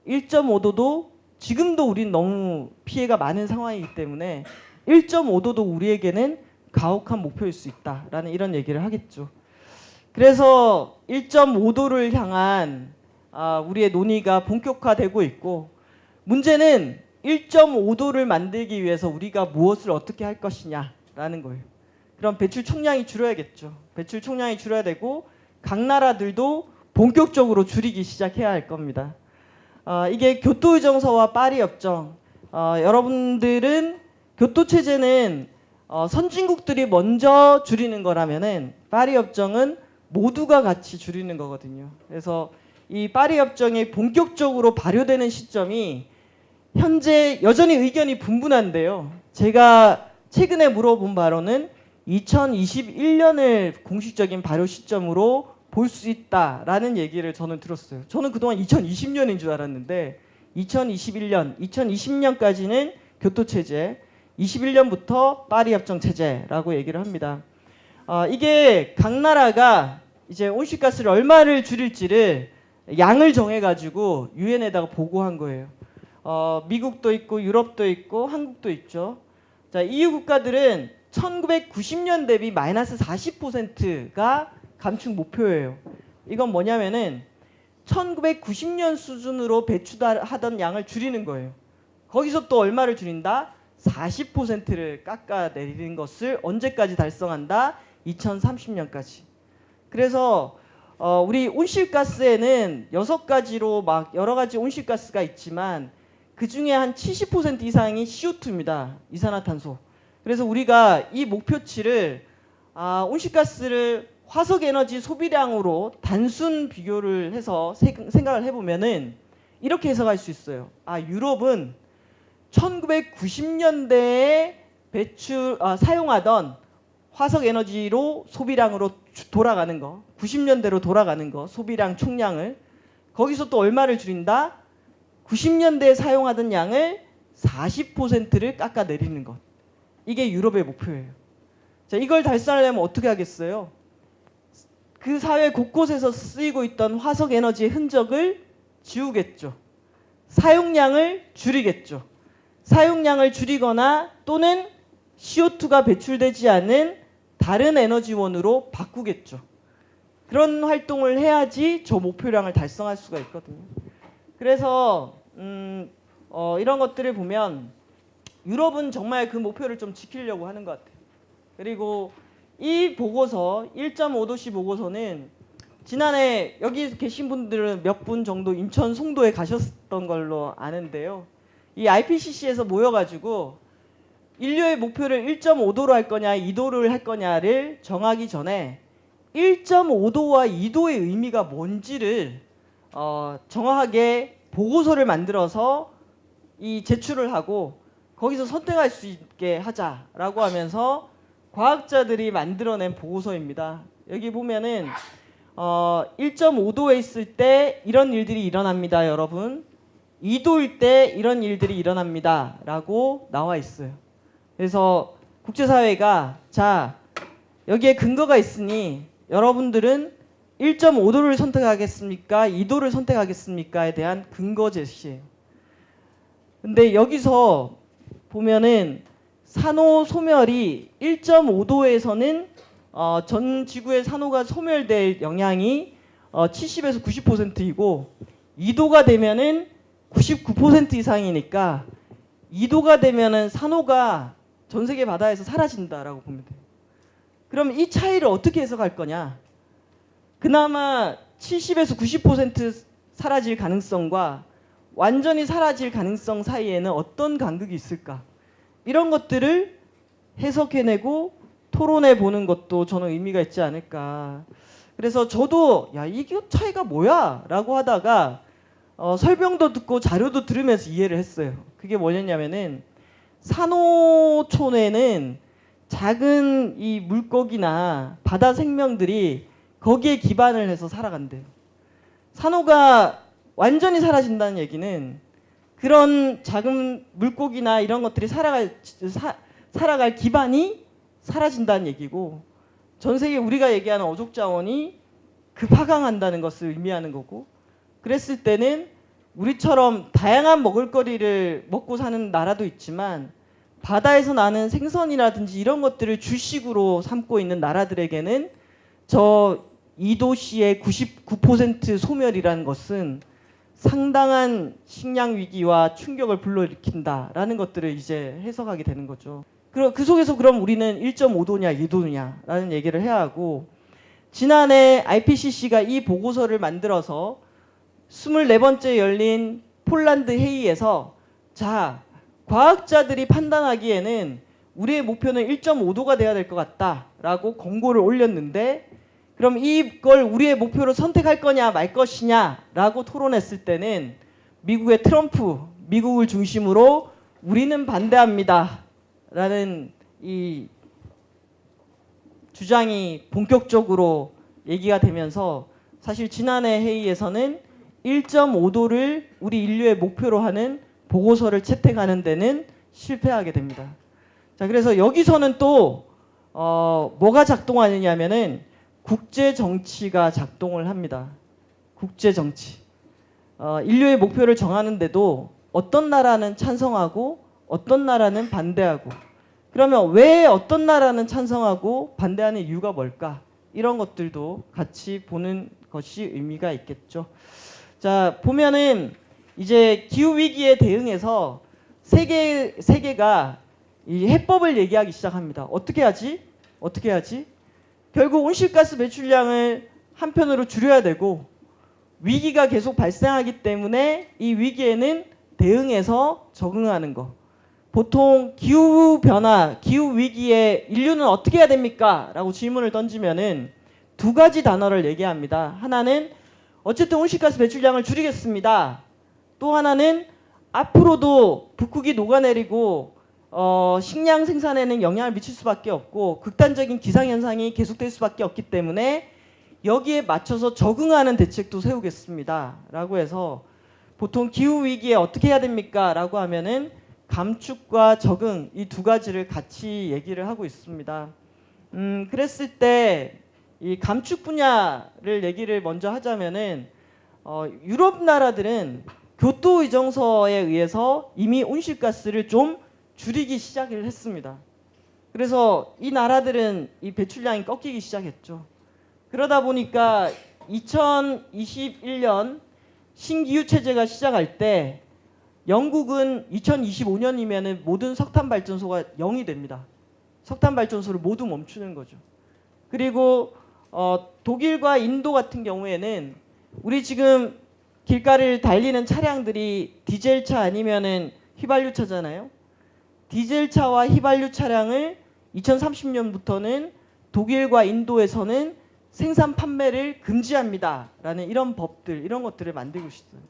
1.5도도 지금도 우린 너무 피해가 많은 상황이기 때문에 1.5도도 우리에게는 가혹한 목표일 수 있다라는 이런 얘기를 하겠죠. 그래서 1.5도를 향한 우리의 논의가 본격화되고 있고 문제는 1.5도를 만들기 위해서 우리가 무엇을 어떻게 할 것이냐라는 거예요. 그럼 배출 총량이 줄어야겠죠. 배출 총량이 줄어야 되고 각 나라들도 본격적으로 줄이기 시작해야 할 겁니다. 이게 교토의정서와 파리협정. 여러분들은 교토체제는 선진국들이 먼저 줄이는 거라면은 파리협정은 모두가 같이 줄이는 거거든요. 그래서 이 파리협정이 본격적으로 발효되는 시점이 현재 여전히 의견이 분분한데요. 제가 최근에 물어본 바로는 2021년을 공식적인 발효 시점으로 볼 수 있다라는 얘기를 저는 들었어요. 저는 그동안 2020년인 줄 알았는데 2021년, 2020년까지는 교토체제, 21년부터 파리협정 체제라고 얘기를 합니다. 이게 각 나라가 이제 온실가스를 얼마를 줄일지를 양을 정해가지고 유엔에다가 보고한 거예요. 미국도 있고 유럽도 있고 한국도 있죠. 자, EU 국가들은 1990년 대비 마이너스 40%가 감축 목표예요. 이건 뭐냐면은 1990년 수준으로 배출하던 양을 줄이는 거예요. 거기서 또 얼마를 줄인다? 40%를 깎아내리는 것을 언제까지 달성한다? 2030년까지. 그래서 우리 온실가스에는 6가지로 막 여러 가지 온실가스가 있지만 그 중에 한 70% 이상이 CO2입니다. 이산화탄소. 그래서 우리가 이 목표치를 온실가스를 화석에너지 소비량으로 단순 비교를 해서 생각을 해보면은 이렇게 해석할 수 있어요. 유럽은 1990년대에 사용하던 화석에너지로 소비량으로 돌아가는 거, 90년대로 돌아가는 거, 소비량 총량을 거기서 또 얼마를 줄인다? 90년대에 사용하던 양을 40%를 깎아내리는 것. 이게 유럽의 목표예요. 자, 이걸 달성하려면 어떻게 하겠어요? 그 사회 곳곳에서 쓰이고 있던 화석에너지의 흔적을 지우겠죠. 사용량을 줄이겠죠. 사용량을 줄이거나 또는 CO2가 배출되지 않은 다른 에너지원으로 바꾸겠죠. 그런 활동을 해야지 저 목표량을 달성할 수가 있거든요. 그래서 이런 것들을 보면 유럽은 정말 그 목표를 좀 지키려고 하는 것 같아요. 그리고 이 보고서 1.5도씨 보고서는 지난해 여기 계신 분들은 몇 분 정도 인천 송도에 가셨던 걸로 아는데요. 이 IPCC에서 모여가지고 인류의 목표를 1.5도로 할 거냐 2도를 할 거냐를 정하기 전에 1.5도와 2도의 의미가 뭔지를 정확하게 보고서를 만들어서 이 제출을 하고 거기서 선택할 수 있게 하자라고 하면서 과학자들이 만들어낸 보고서입니다. 여기 보면은 1.5도에 있을 때 이런 일들이 일어납니다, 여러분. 2도일 때 이런 일들이 일어납니다 라고 나와 있어요. 그래서 국제사회가 자 여기에 근거가 있으니 여러분들은 1.5도를 선택하겠습니까? 2도를 선택하겠습니까?에 대한 근거 제시예요. 근데 여기서 보면은 산호 소멸이 1.5도에서는 전 지구의 산호가 소멸될 영향이 70에서 90%이고 2도가 되면은 99% 이상이니까 2도가 되면은 산호가 전 세계 바다에서 사라진다라고 보면 돼요. 그럼 이 차이를 어떻게 해석할 거냐? 그나마 70에서 90% 사라질 가능성과 완전히 사라질 가능성 사이에는 어떤 간극이 있을까? 이런 것들을 해석해내고 토론해 보는 것도 저는 의미가 있지 않을까. 그래서 저도 야 이게 차이가 뭐야? 라고 하다가 설명도 듣고 자료도 들으면서 이해를 했어요. 그게 뭐냐면은 산호촌에는 작은 이 물고기나 바다 생명들이 거기에 기반을 해서 살아간대요. 산호가 완전히 사라진다는 얘기는 그런 작은 물고기나 이런 것들이 살아갈 기반이 사라진다는 얘기고 전 세계 우리가 얘기하는 어족 자원이 급하강한다는 것을 의미하는 거고 그랬을 때는 우리처럼 다양한 먹을거리를 먹고 사는 나라도 있지만 바다에서 나는 생선이라든지 이런 것들을 주식으로 삼고 있는 나라들에게는 저 2도씨의 99% 소멸이라는 것은 상당한 식량 위기와 충격을 불러일으킨다라는 것들을 이제 해석하게 되는 거죠. 그 속에서 그럼 우리는 1.5도냐 2도냐라는 얘기를 해야 하고 지난해 IPCC가 이 보고서를 만들어서 24번째 열린 폴란드 회의에서 자 과학자들이 판단하기에는 우리의 목표는 1.5도가 돼야 될 것 같다라고 권고를 올렸는데 그럼 이걸 우리의 목표로 선택할 거냐 말 것이냐라고 토론했을 때는 미국의 트럼프, 미국을 중심으로 우리는 반대합니다 라는 이 주장이 본격적으로 얘기가 되면서 사실 지난해 회의에서는 1.5도를 우리 인류의 목표로 하는 보고서를 채택하는 데는 실패하게 됩니다. 자, 그래서 여기서는 또 뭐가 작동하느냐면은 국제 정치가 작동을 합니다. 국제 정치. 인류의 목표를 정하는데도 어떤 나라는 찬성하고 어떤 나라는 반대하고 그러면 왜 어떤 나라는 찬성하고 반대하는 이유가 뭘까? 이런 것들도 같이 보는 것이 의미가 있겠죠. 자, 보면은 이제 기후 위기에 대응해서 세계가 이 해법을 얘기하기 시작합니다. 어떻게 하지? 어떻게 하지? 결국 온실가스 배출량을 한편으로 줄여야 되고 위기가 계속 발생하기 때문에 이 위기에는 대응해서 적응하는 거. 보통 기후 변화, 기후 위기에 인류는 어떻게 해야 됩니까? 라고 질문을 던지면은 두 가지 단어를 얘기합니다. 하나는 어쨌든 온실가스 배출량을 줄이겠습니다. 또 하나는 앞으로도 북극이 녹아내리고 식량 생산에는 영향을 미칠 수밖에 없고 극단적인 기상현상이 계속될 수밖에 없기 때문에 여기에 맞춰서 적응하는 대책도 세우겠습니다. 라고 해서 보통 기후위기에 어떻게 해야 됩니까? 라고 하면은 감축과 적응 이 두 가지를 같이 얘기를 하고 있습니다. 그랬을 때 이 감축 분야를 얘기를 먼저 하자면은 유럽 나라들은 교토 의정서에 의해서 이미 온실가스를 좀 줄이기 시작을 했습니다. 그래서 이 나라들은 이 배출량이 꺾이기 시작했죠. 그러다 보니까 2021년 신기후 체제가 시작할 때 영국은 2025년이면 모든 석탄 발전소가 0이 됩니다. 석탄 발전소를 모두 멈추는 거죠. 그리고 독일과 인도 같은 경우에는 우리 지금 길가를 달리는 차량들이 디젤차 아니면은 휘발유차잖아요. 디젤차와 휘발유 차량을 2030년부터는 독일과 인도에서는 생산 판매를 금지합니다라는 이런 법들, 이런 것들을 만들고 있어요.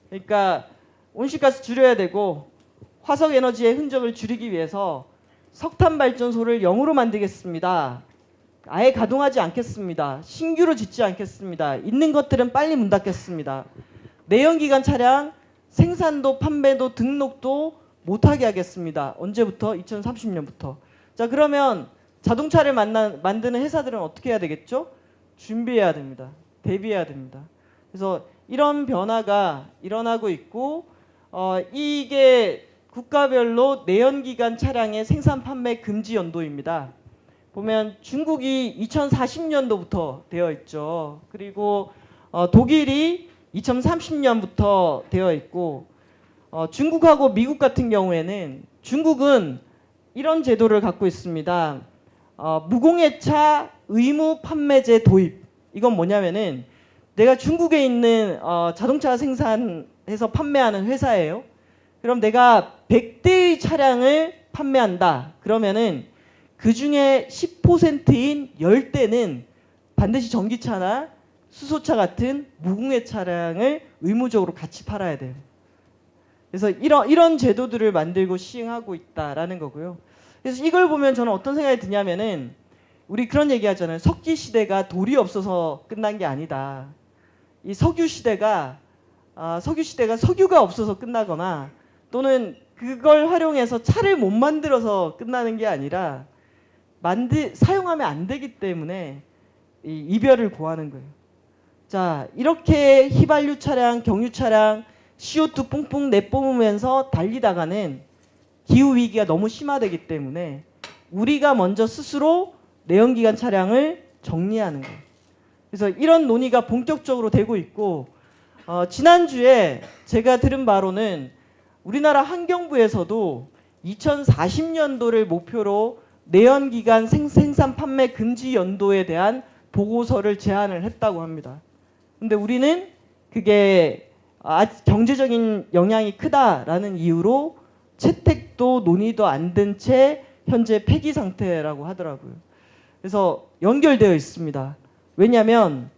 그러니까 온실가스 줄여야 되고 화석 에너지의 흔적을 줄이기 위해서 석탄 발전소를 0으로 만들겠습니다. 아예 가동하지 않겠습니다. 신규로 짓지 않겠습니다. 있는 것들은 빨리 문 닫겠습니다. 내연기관 차량 생산도 판매도 등록도 못하게 하겠습니다. 언제부터? 2030년부터. 자, 그러면 자동차를 만드는 회사들은 어떻게 해야 되겠죠? 준비해야 됩니다. 대비해야 됩니다. 그래서 이런 변화가 일어나고 있고 이게 국가별로 내연기관 차량의 생산 판매 금지 연도입니다. 보면 중국이 2040년도부터 되어 있죠. 그리고 독일이 2030년부터 되어 있고 중국하고 미국 같은 경우에는 중국은 이런 제도를 갖고 있습니다. 무공해차 의무 판매제 도입. 이건 뭐냐면은 내가 중국에 있는 자동차 생산해서 판매하는 회사예요. 그럼 내가 100대의 차량을 판매한다. 그러면은 그 중에 10%인 10대는 반드시 전기차나 수소차 같은 무공해 차량을 의무적으로 같이 팔아야 돼요. 그래서 이런 제도들을 만들고 시행하고 있다라는 거고요. 그래서 이걸 보면 저는 어떤 생각이 드냐면은 우리 그런 얘기 하잖아요. 석기 시대가 돌이 없어서 끝난 게 아니다. 이 석유 시대가 석유가 없어서 끝나거나 또는 그걸 활용해서 차를 못 만들어서 끝나는 게 아니라 사용하면 안 되기 때문에 이별을 고하는 거예요. 자, 이렇게 휘발유 차량, 경유 차량 CO2 뿡뿡 내뿜으면서 달리다가는 기후 위기가 너무 심화되기 때문에 우리가 먼저 스스로 내연기관 차량을 정리하는 거예요. 그래서 이런 논의가 본격적으로 되고 있고 지난주에 제가 들은 바로는 우리나라 환경부에서도 2040년도를 목표로 내연기관 생산 판매 금지 연도에 대한 보고서를 제안을 했다고 합니다. 근데 우리는 그게 경제적인 영향이 크다라는 이유로 채택도 논의도 안 된 채 현재 폐기 상태라고 하더라고요. 그래서 연결되어 있습니다. 왜냐하면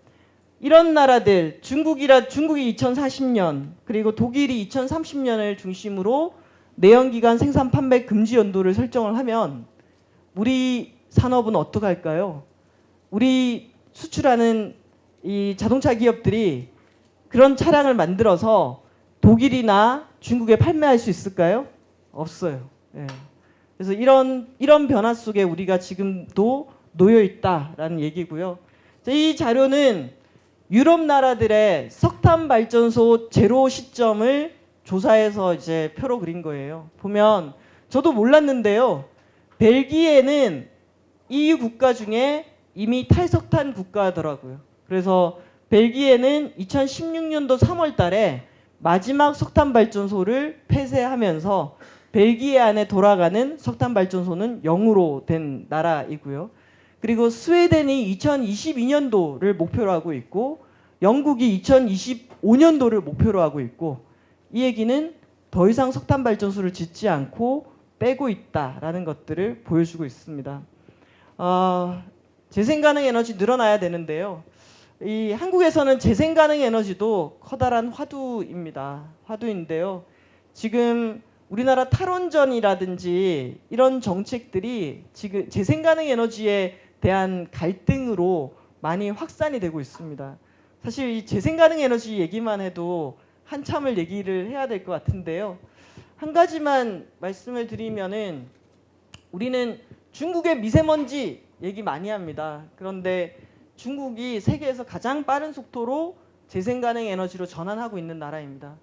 이런 나라들 중국이 2040년 그리고 독일이 2030년을 중심으로 내연기관 생산 판매 금지 연도를 설정을 하면 우리 산업은 어떻게 할까요? 우리 수출하는 이 자동차 기업들이 그런 차량을 만들어서 독일이나 중국에 판매할 수 있을까요? 없어요. 예. 그래서 이런 변화 속에 우리가 지금도 놓여 있다라는 얘기고요. 이 자료는 유럽 나라들의 석탄 발전소 제로 시점을 조사해서 이제 표로 그린 거예요. 보면 저도 몰랐는데요. 벨기에는 EU 국가 중에 이미 탈석탄 국가더라고요. 그래서 벨기에는 2016년도 3월 달에 마지막 석탄 발전소를 폐쇄하면서 벨기에 안에 돌아가는 석탄 발전소는 0으로 된 나라이고요. 그리고 스웨덴이 2022년도를 목표로 하고 있고 영국이 2025년도를 목표로 하고 있고 이 얘기는 더 이상 석탄 발전소를 짓지 않고 빼고 있다라는 것들을 보여주고 있습니다. 재생가능 에너지 늘어나야 되는데요. 이 한국에서는 재생가능 에너지도 커다란 화두입니다. 화두인데요. 지금 우리나라 탈원전이라든지 이런 정책들이 지금 재생가능 에너지에 대한 갈등으로 많이 확산이 되고 있습니다. 사실 이 재생가능 에너지 얘기만 해도 한참을 얘기를 해야 될 것 같은데요. 한 가지만 말씀을 드리면은 우리는 중국의 미세먼지 얘기 많이 합니다. 그런데 중국이 세계에서 가장 빠른 속도로 재생가능 에너지로 전환하고 있는 나라입니다.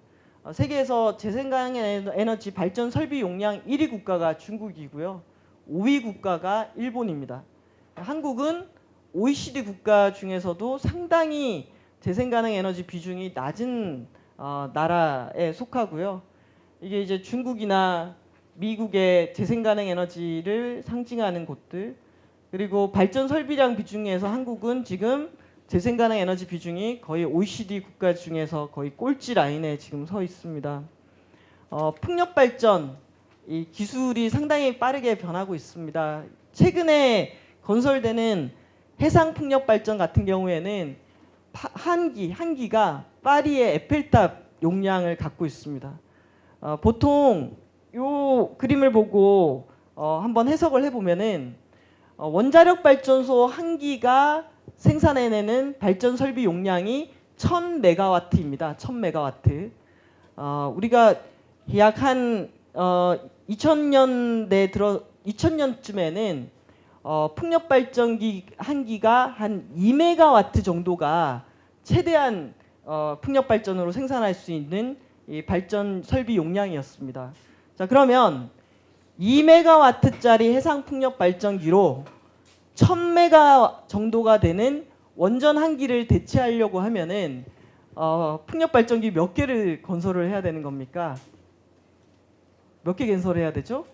세계에서 재생가능 에너지 발전 설비 용량 1위 국가가 중국이고요. 5위 국가가 일본입니다. 한국은 OECD 국가 중에서도 상당히 재생가능 에너지 비중이 낮은 나라에 속하고요. 이게 이제 중국이나 미국의 재생가능 에너지를 상징하는 곳들, 그리고 발전 설비량 비중에서 한국은 지금 재생가능 에너지 비중이 거의 OECD 국가 중에서 거의 꼴찌 라인에 지금 서 있습니다. 풍력 발전 이 기술이 상당히 빠르게 변하고 있습니다. 최근에 건설되는 해상 풍력 발전 같은 경우에는 한 기가 파리의 에펠탑 용량을 갖고 있습니다. 보통 이 그림을 보고 한번 해석을 해보면은 원자력 발전소 한 기가 생산해내는 발전 설비 용량이 1000메가와트입니다. 1000메가와트. 우리가 약 한 2000년쯤에는 풍력 발전기 한 기가 한 2메가와트 정도가 최대한 풍력 발전으로 생산할 수 있는 이 발전 설비 용량이었습니다. 자, 그러면 2메가와트짜리 해상 풍력 발전기로 1000메가 정도가 되는 원전 한 기를 대체하려고 하면은 풍력 발전기 몇 개를 건설을 해야 되는 겁니까? 몇 개 건설해야 되죠?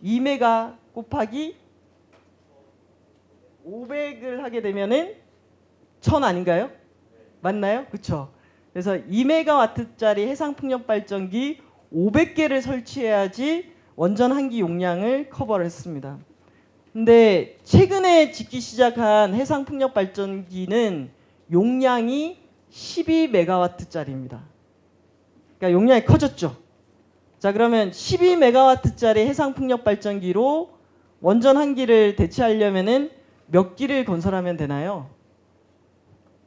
2메가 곱하기 500을 하게 되면은 1000 아닌가요? 맞나요? 그렇죠. 그래서 2메가와트짜리 해상 풍력 발전기 500개를 설치해야지 원전 한 기 용량을 커버를 했습니다. 근데 최근에 짓기 시작한 해상 풍력 발전기는 용량이 12메가와트짜리입니다. 그러니까 용량이 커졌죠. 자, 그러면 12메가와트짜리 해상 풍력 발전기로 원전 한 기를 대체하려면은 몇 기를 건설하면 되나요?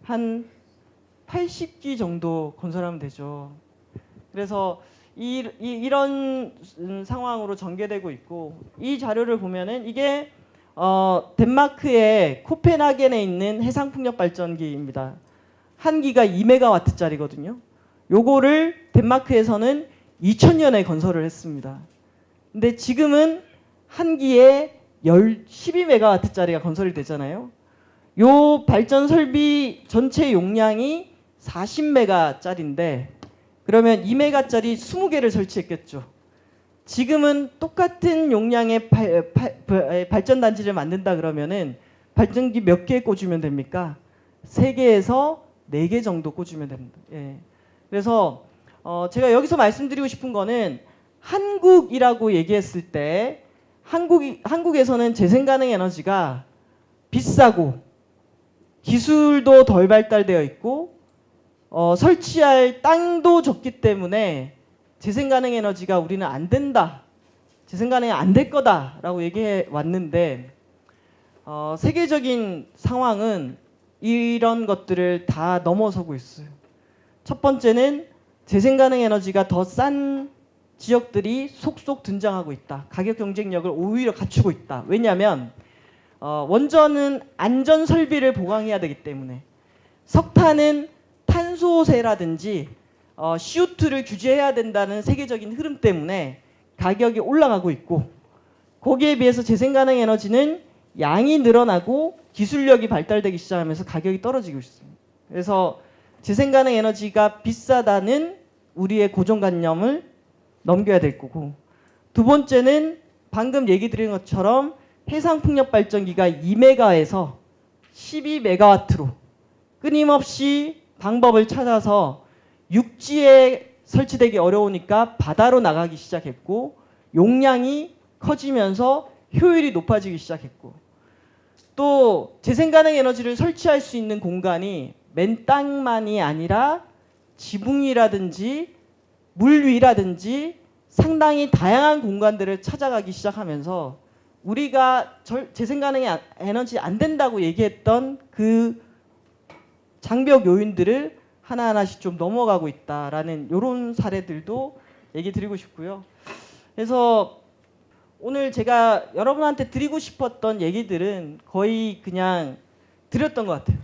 한 80기 정도 건설하면 되죠. 그래서 이런 상황으로 전개되고 있고, 이 자료를 보면은 이게 덴마크의 코펜하겐에 있는 해상 풍력 발전기입니다. 한 기가 2메가와트짜리거든요. 요거를 덴마크에서는 2000년에 건설을 했습니다. 근데 지금은 한 기에 12메가와트짜리가 건설이 되잖아요. 요 발전 설비 전체 용량이 40메가짜리인데 그러면 2메가짜리 20개를 설치했겠죠. 지금은 똑같은 용량의 발전 단지를 만든다 그러면은 발전기 몇 개 꽂으면 됩니까? 3개에서 4개 정도 꽂으면 됩니다. 예. 그래서 제가 여기서 말씀드리고 싶은 거는 한국이라고 얘기했을 때 한국에서는 재생가능 에너지가 비싸고 기술도 덜 발달되어 있고 설치할 땅도 적기 때문에 재생가능 에너지가 우리는 안 된다, 재생가능이 안 될 거다라고 얘기해 왔는데 세계적인 상황은 이런 것들을 다 넘어서고 있어요. 첫 번째는 재생가능 에너지가 더 싼 지역들이 속속 등장하고 있다. 가격 경쟁력을 오히려 갖추고 있다. 왜냐하면 원전은 안전 설비를 보강해야 되기 때문에, 석탄은 탄소세라든지 CO2를 규제해야 된다는 세계적인 흐름 때문에 가격이 올라가고 있고, 거기에 비해서 재생가능 에너지는 양이 늘어나고 기술력이 발달되기 시작하면서 가격이 떨어지고 있습니다. 그래서 재생가능 에너지가 비싸다는 우리의 고정관념을 넘겨야 될 거고, 두 번째는 방금 얘기 드린 것처럼 해상 풍력 발전기가 2메가에서 12메가와트로 끊임없이 방법을 찾아서 육지에 설치되기 어려우니까 바다로 나가기 시작했고, 용량이 커지면서 효율이 높아지기 시작했고, 또 재생가능 에너지를 설치할 수 있는 공간이 맨 땅만이 아니라 지붕이라든지 물 위라든지 상당히 다양한 공간들을 찾아가기 시작하면서 우리가 재생가능 에너지 안 된다고 얘기했던 그 장벽 요인들을 하나하나씩 좀 넘어가고 있다라는 이런 사례들도 얘기 드리고 싶고요. 그래서 오늘 제가 여러분한테 드리고 싶었던 얘기들은 거의 그냥 드렸던 것 같아요.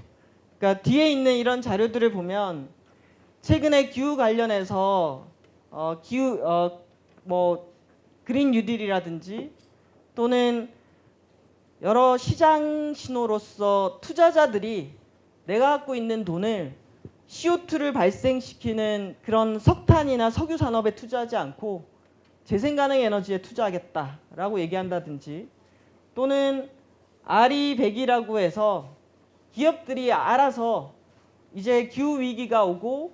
그러니까 뒤에 있는 이런 자료들을 보면 최근에 기후 관련해서 그린 뉴딜이라든지 또는 여러 시장 신호로서 투자자들이 내가 갖고 있는 돈을 CO2를 발생시키는 그런 석탄이나 석유 산업에 투자하지 않고 재생가능 에너지에 투자하겠다라고 얘기한다든지 또는 RE100이라고 해서 기업들이 알아서 이제 기후 위기가 오고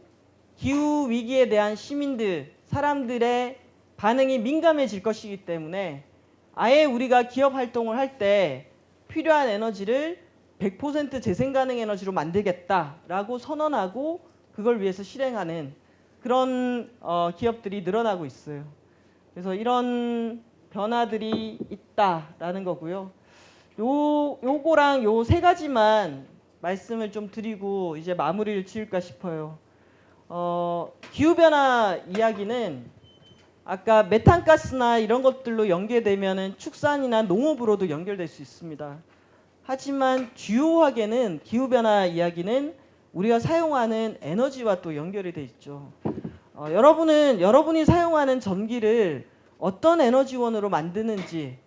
기후 위기에 대한 시민들, 사람들의 반응이 민감해질 것이기 때문에 아예 우리가 기업 활동을 할 때 필요한 에너지를 100% 재생가능 에너지로 만들겠다라고 선언하고 그걸 위해서 실행하는 그런 기업들이 늘어나고 있어요. 그래서 이런 변화들이 있다라는 거고요. 요거랑 요 세 가지만 말씀을 좀 드리고 이제 마무리를 지을까 싶어요. 기후변화 이야기는 아까 메탄가스나 이런 것들로 연계되면은 축산이나 농업으로도 연결될 수 있습니다. 하지만 주요하게는 기후변화 이야기는 우리가 사용하는 에너지와 또 연결이 돼 있죠. 여러분이 사용하는 전기를 어떤 에너지원으로 만드는지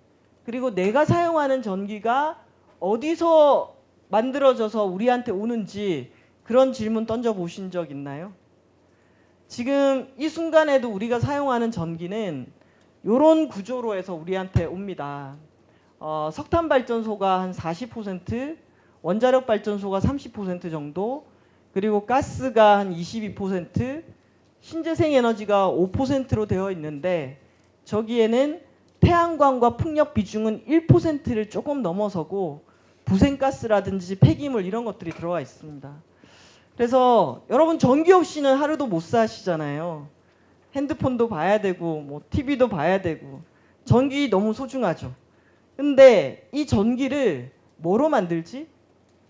그리고 내가 사용하는 전기가 어디서 만들어져서 우리한테 오는지 그런 질문 던져보신 적 있나요? 지금 이 순간에도 우리가 사용하는 전기는 이런 구조로 해서 우리한테 옵니다. 석탄 발전소가 한 40%, 원자력 발전소가 30% 정도, 그리고 가스가 한 22%, 신재생 에너지가 5%로 되어 있는데 저기에는 태양광과 풍력 비중은 1%를 조금 넘어서고 부생가스라든지 폐기물 이런 것들이 들어가 있습니다. 그래서 여러분 전기 없이는 하루도 못 사시잖아요. 핸드폰도 봐야 되고 뭐 TV도 봐야 되고 전기 너무 소중하죠. 근데 이 전기를 뭐로 만들지?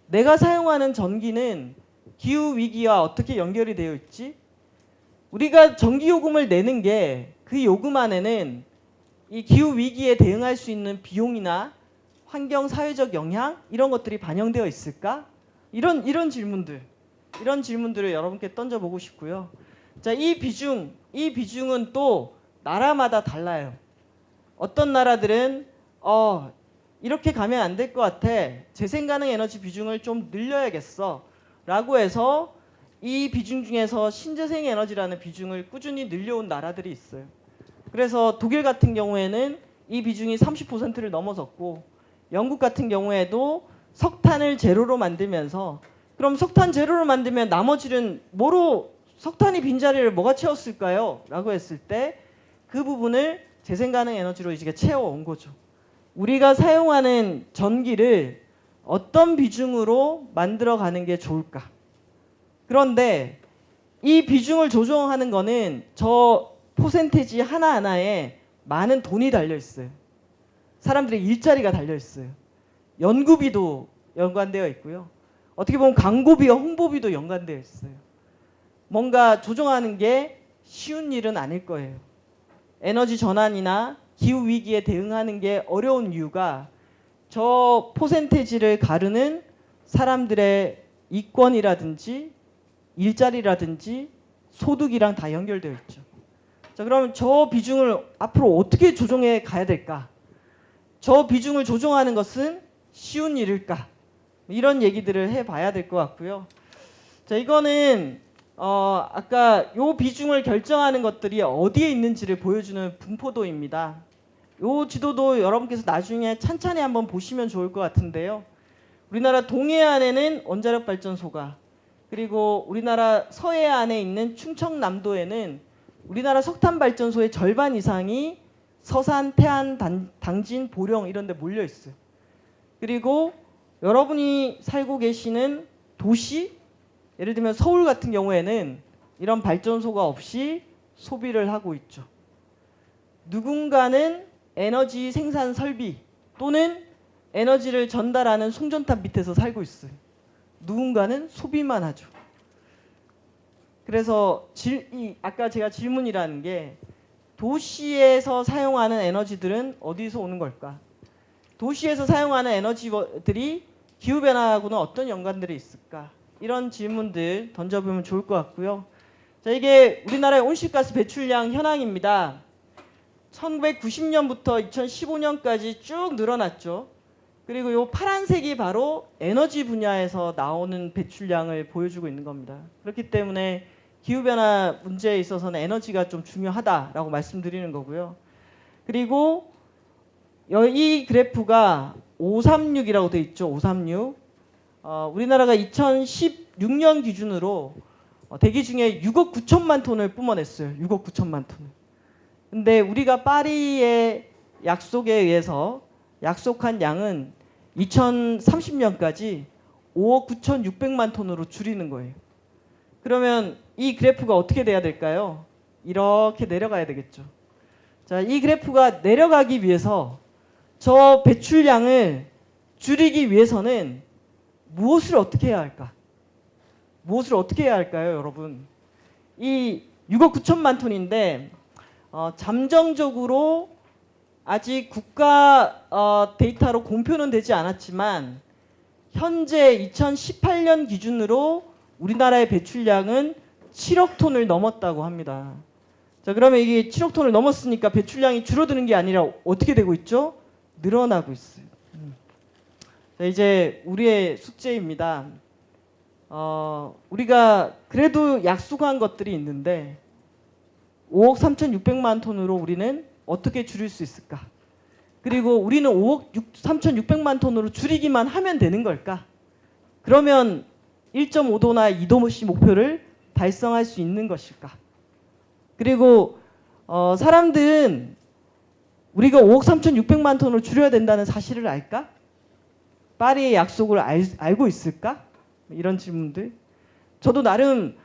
내가 사용하는 전기는 기후 위기와 어떻게 연결이 되어 있지? 우리가 전기 요금을 내는 게 그 요금 안에는 이 기후 위기에 대응할 수 있는 비용이나 환경 사회적 영향 이런 것들이 반영되어 있을까? 이런 질문들을 여러분께 던져보고 싶고요. 자, 이 비중은 또 나라마다 달라요. 어떤 나라들은 이렇게 가면 안 될 것 같아. 재생가능 에너지 비중을 좀 늘려야겠어. 라고 해서 이 비중 중에서 신재생 에너지라는 비중을 꾸준히 늘려온 나라들이 있어요. 그래서 독일 같은 경우에는 이 비중이 30%를 넘어섰고 영국 같은 경우에도 석탄을 제로로 만들면서 그럼 석탄 제로로 만들면 나머지는 뭐로 석탄이 빈자리를 뭐가 채웠을까요? 라고 했을 때 그 부분을 재생가능 에너지로 이제 채워온 거죠. 우리가 사용하는 전기를 어떤 비중으로 만들어가는 게 좋을까? 그런데 이 비중을 조정하는 거는 저 퍼센테이지 하나하나에 많은 돈이 달려 있어요. 사람들의 일자리가 달려 있어요. 연구비도 연관되어 있고요. 어떻게 보면 광고비와 홍보비도 연관되어 있어요. 뭔가 조정하는 게 쉬운 일은 아닐 거예요. 에너지 전환이나 기후 위기에 대응하는 게 어려운 이유가 저 퍼센테이지를 가르는 사람들의 이권이라든지 일자리라든지 소득이랑 다 연결되어 있죠. 자, 그럼 저 비중을 앞으로 어떻게 조정해 가야 될까? 저 비중을 조정하는 것은 쉬운 일일까? 이런 얘기들을 해봐야 될 것 같고요. 자, 이거는 아까 요 비중을 결정하는 것들이 어디에 있는지를 보여주는 분포도입니다. 요 지도도 여러분께서 나중에 찬찬히 한번 보시면 좋을 것 같은데요. 우리나라 동해안에는 원자력 발전소가 그리고 우리나라 서해안에 있는 충청남도에는 우리나라 석탄 발전소의 절반 이상이 서산, 태안, 당진, 보령 이런 데 몰려 있어요. 그리고 여러분이 살고 계시는 도시, 예를 들면 서울 같은 경우에는 이런 발전소가 없이 소비를 하고 있죠. 누군가는 에너지 생산 설비 또는 에너지를 전달하는 송전탑 밑에서 살고 있어요. 누군가는 소비만 하죠. 그래서 아까 제가 질문이라는 게 도시에서 사용하는 에너지들은 어디서 오는 걸까? 도시에서 사용하는 에너지들이 기후변화하고는 어떤 연관들이 있을까? 이런 질문들 던져보면 좋을 것 같고요. 자, 이게 우리나라의 온실가스 배출량 현황입니다. 1990년부터 2015년까지 쭉 늘어났죠. 그리고 이 파란색이 바로 에너지 분야에서 나오는 배출량을 보여주고 있는 겁니다. 그렇기 때문에 기후변화 문제에 있어서는 에너지가 좀 중요하다라고 말씀드리는 거고요. 그리고 이 그래프가 536이라고 돼 있죠. 536. 우리나라가 2016년 기준으로 대기 중에 6억 9천만 톤을 뿜어냈어요. 6억 9천만 톤을. 근데 우리가 파리의 약속에 의해서 약속한 양은 2030년까지 5억 9,600만 톤으로 줄이는 거예요. 그러면 이 그래프가 어떻게 돼야 될까요? 이렇게 내려가야 되겠죠. 자, 이 그래프가 내려가기 위해서 저 배출량을 줄이기 위해서는 무엇을 어떻게 해야 할까? 무엇을 어떻게 해야 할까요, 여러분? 이 6억 9천만 톤인데 잠정적으로 아직 국가 데이터로 공표는 되지 않았지만 현재 2018년 기준으로 우리나라의 배출량은 7억 톤을 넘었다고 합니다. 자, 그러면 이게 7억 톤을 넘었으니까 배출량이 줄어드는 게 아니라 어떻게 되고 있죠? 늘어나고 있어요. 자, 이제 우리의 숙제입니다. 우리가 그래도 약속한 것들이 있는데 5억 3,600만 톤으로 우리는 어떻게 줄일 수 있을까? 그리고 우리는 5억 3,600만 톤으로 줄이기만 하면 되는 걸까? 그러면 1.5도나 2도씨 목표를 달성할 수 있는 것일까? 그리고 사람들은 우리가 5억 3,600만 톤을 줄여야 된다는 사실을 알까? 파리의 약속을 알고 있을까? 이런 질문들. 저도 나름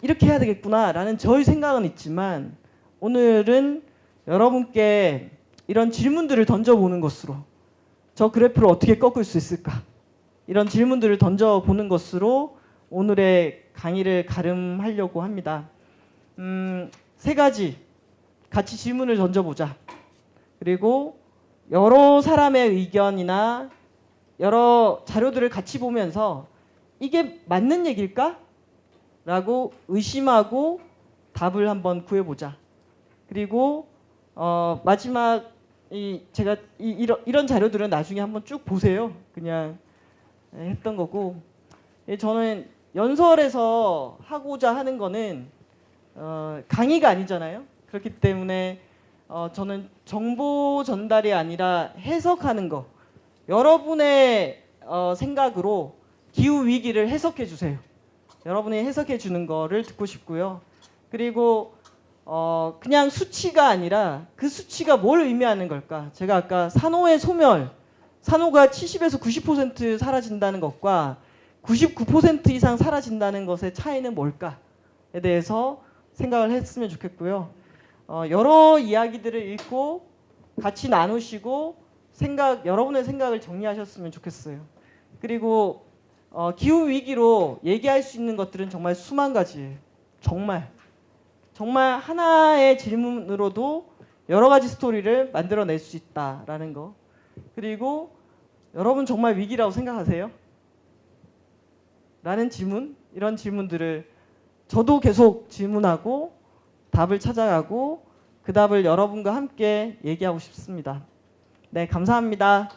이렇게 해야 되겠구나라는 저의 생각은 있지만 오늘은 여러분께 이런 질문들을 던져보는 것으로 저 그래프를 어떻게 꺾을 수 있을까? 이런 질문들을 던져보는 것으로 오늘의 강의를 가름하려고 합니다. 3가지 같이 질문을 던져보자. 그리고 여러 사람의 의견이나 여러 자료들을 같이 보면서 이게 맞는 얘기일까? 라고 의심하고 답을 한번 구해보자. 그리고 마지막 제가 이런 자료들은 나중에 한번 쭉 보세요. 그냥 했던 거고. 저는 연설에서 하고자 하는 거는 강의가 아니잖아요. 그렇기 때문에 저는 정보 전달이 아니라 해석하는 거. 여러분의 생각으로 기후 위기를 해석해 주세요. 여러분이 해석해 주는 거를 듣고 싶고요. 그리고 그냥 수치가 아니라 그 수치가 뭘 의미하는 걸까? 제가 아까 산호의 소멸, 산호가 70에서 90% 사라진다는 것과 99% 이상 사라진다는 것의 차이는 뭘까에 대해서 생각을 했으면 좋겠고요. 여러 이야기들을 읽고 같이 나누시고 여러분의 생각을 정리하셨으면 좋겠어요. 그리고 기후 위기로 얘기할 수 있는 것들은 정말 수만 가지예요. 정말 하나의 질문으로도 여러 가지 스토리를 만들어낼 수 있다라는 거. 그리고 여러분 정말 위기라고 생각하세요? 라는 질문, 이런 질문들을 저도 계속 질문하고 답을 찾아가고 그 답을 여러분과 함께 얘기하고 싶습니다. 네, 감사합니다.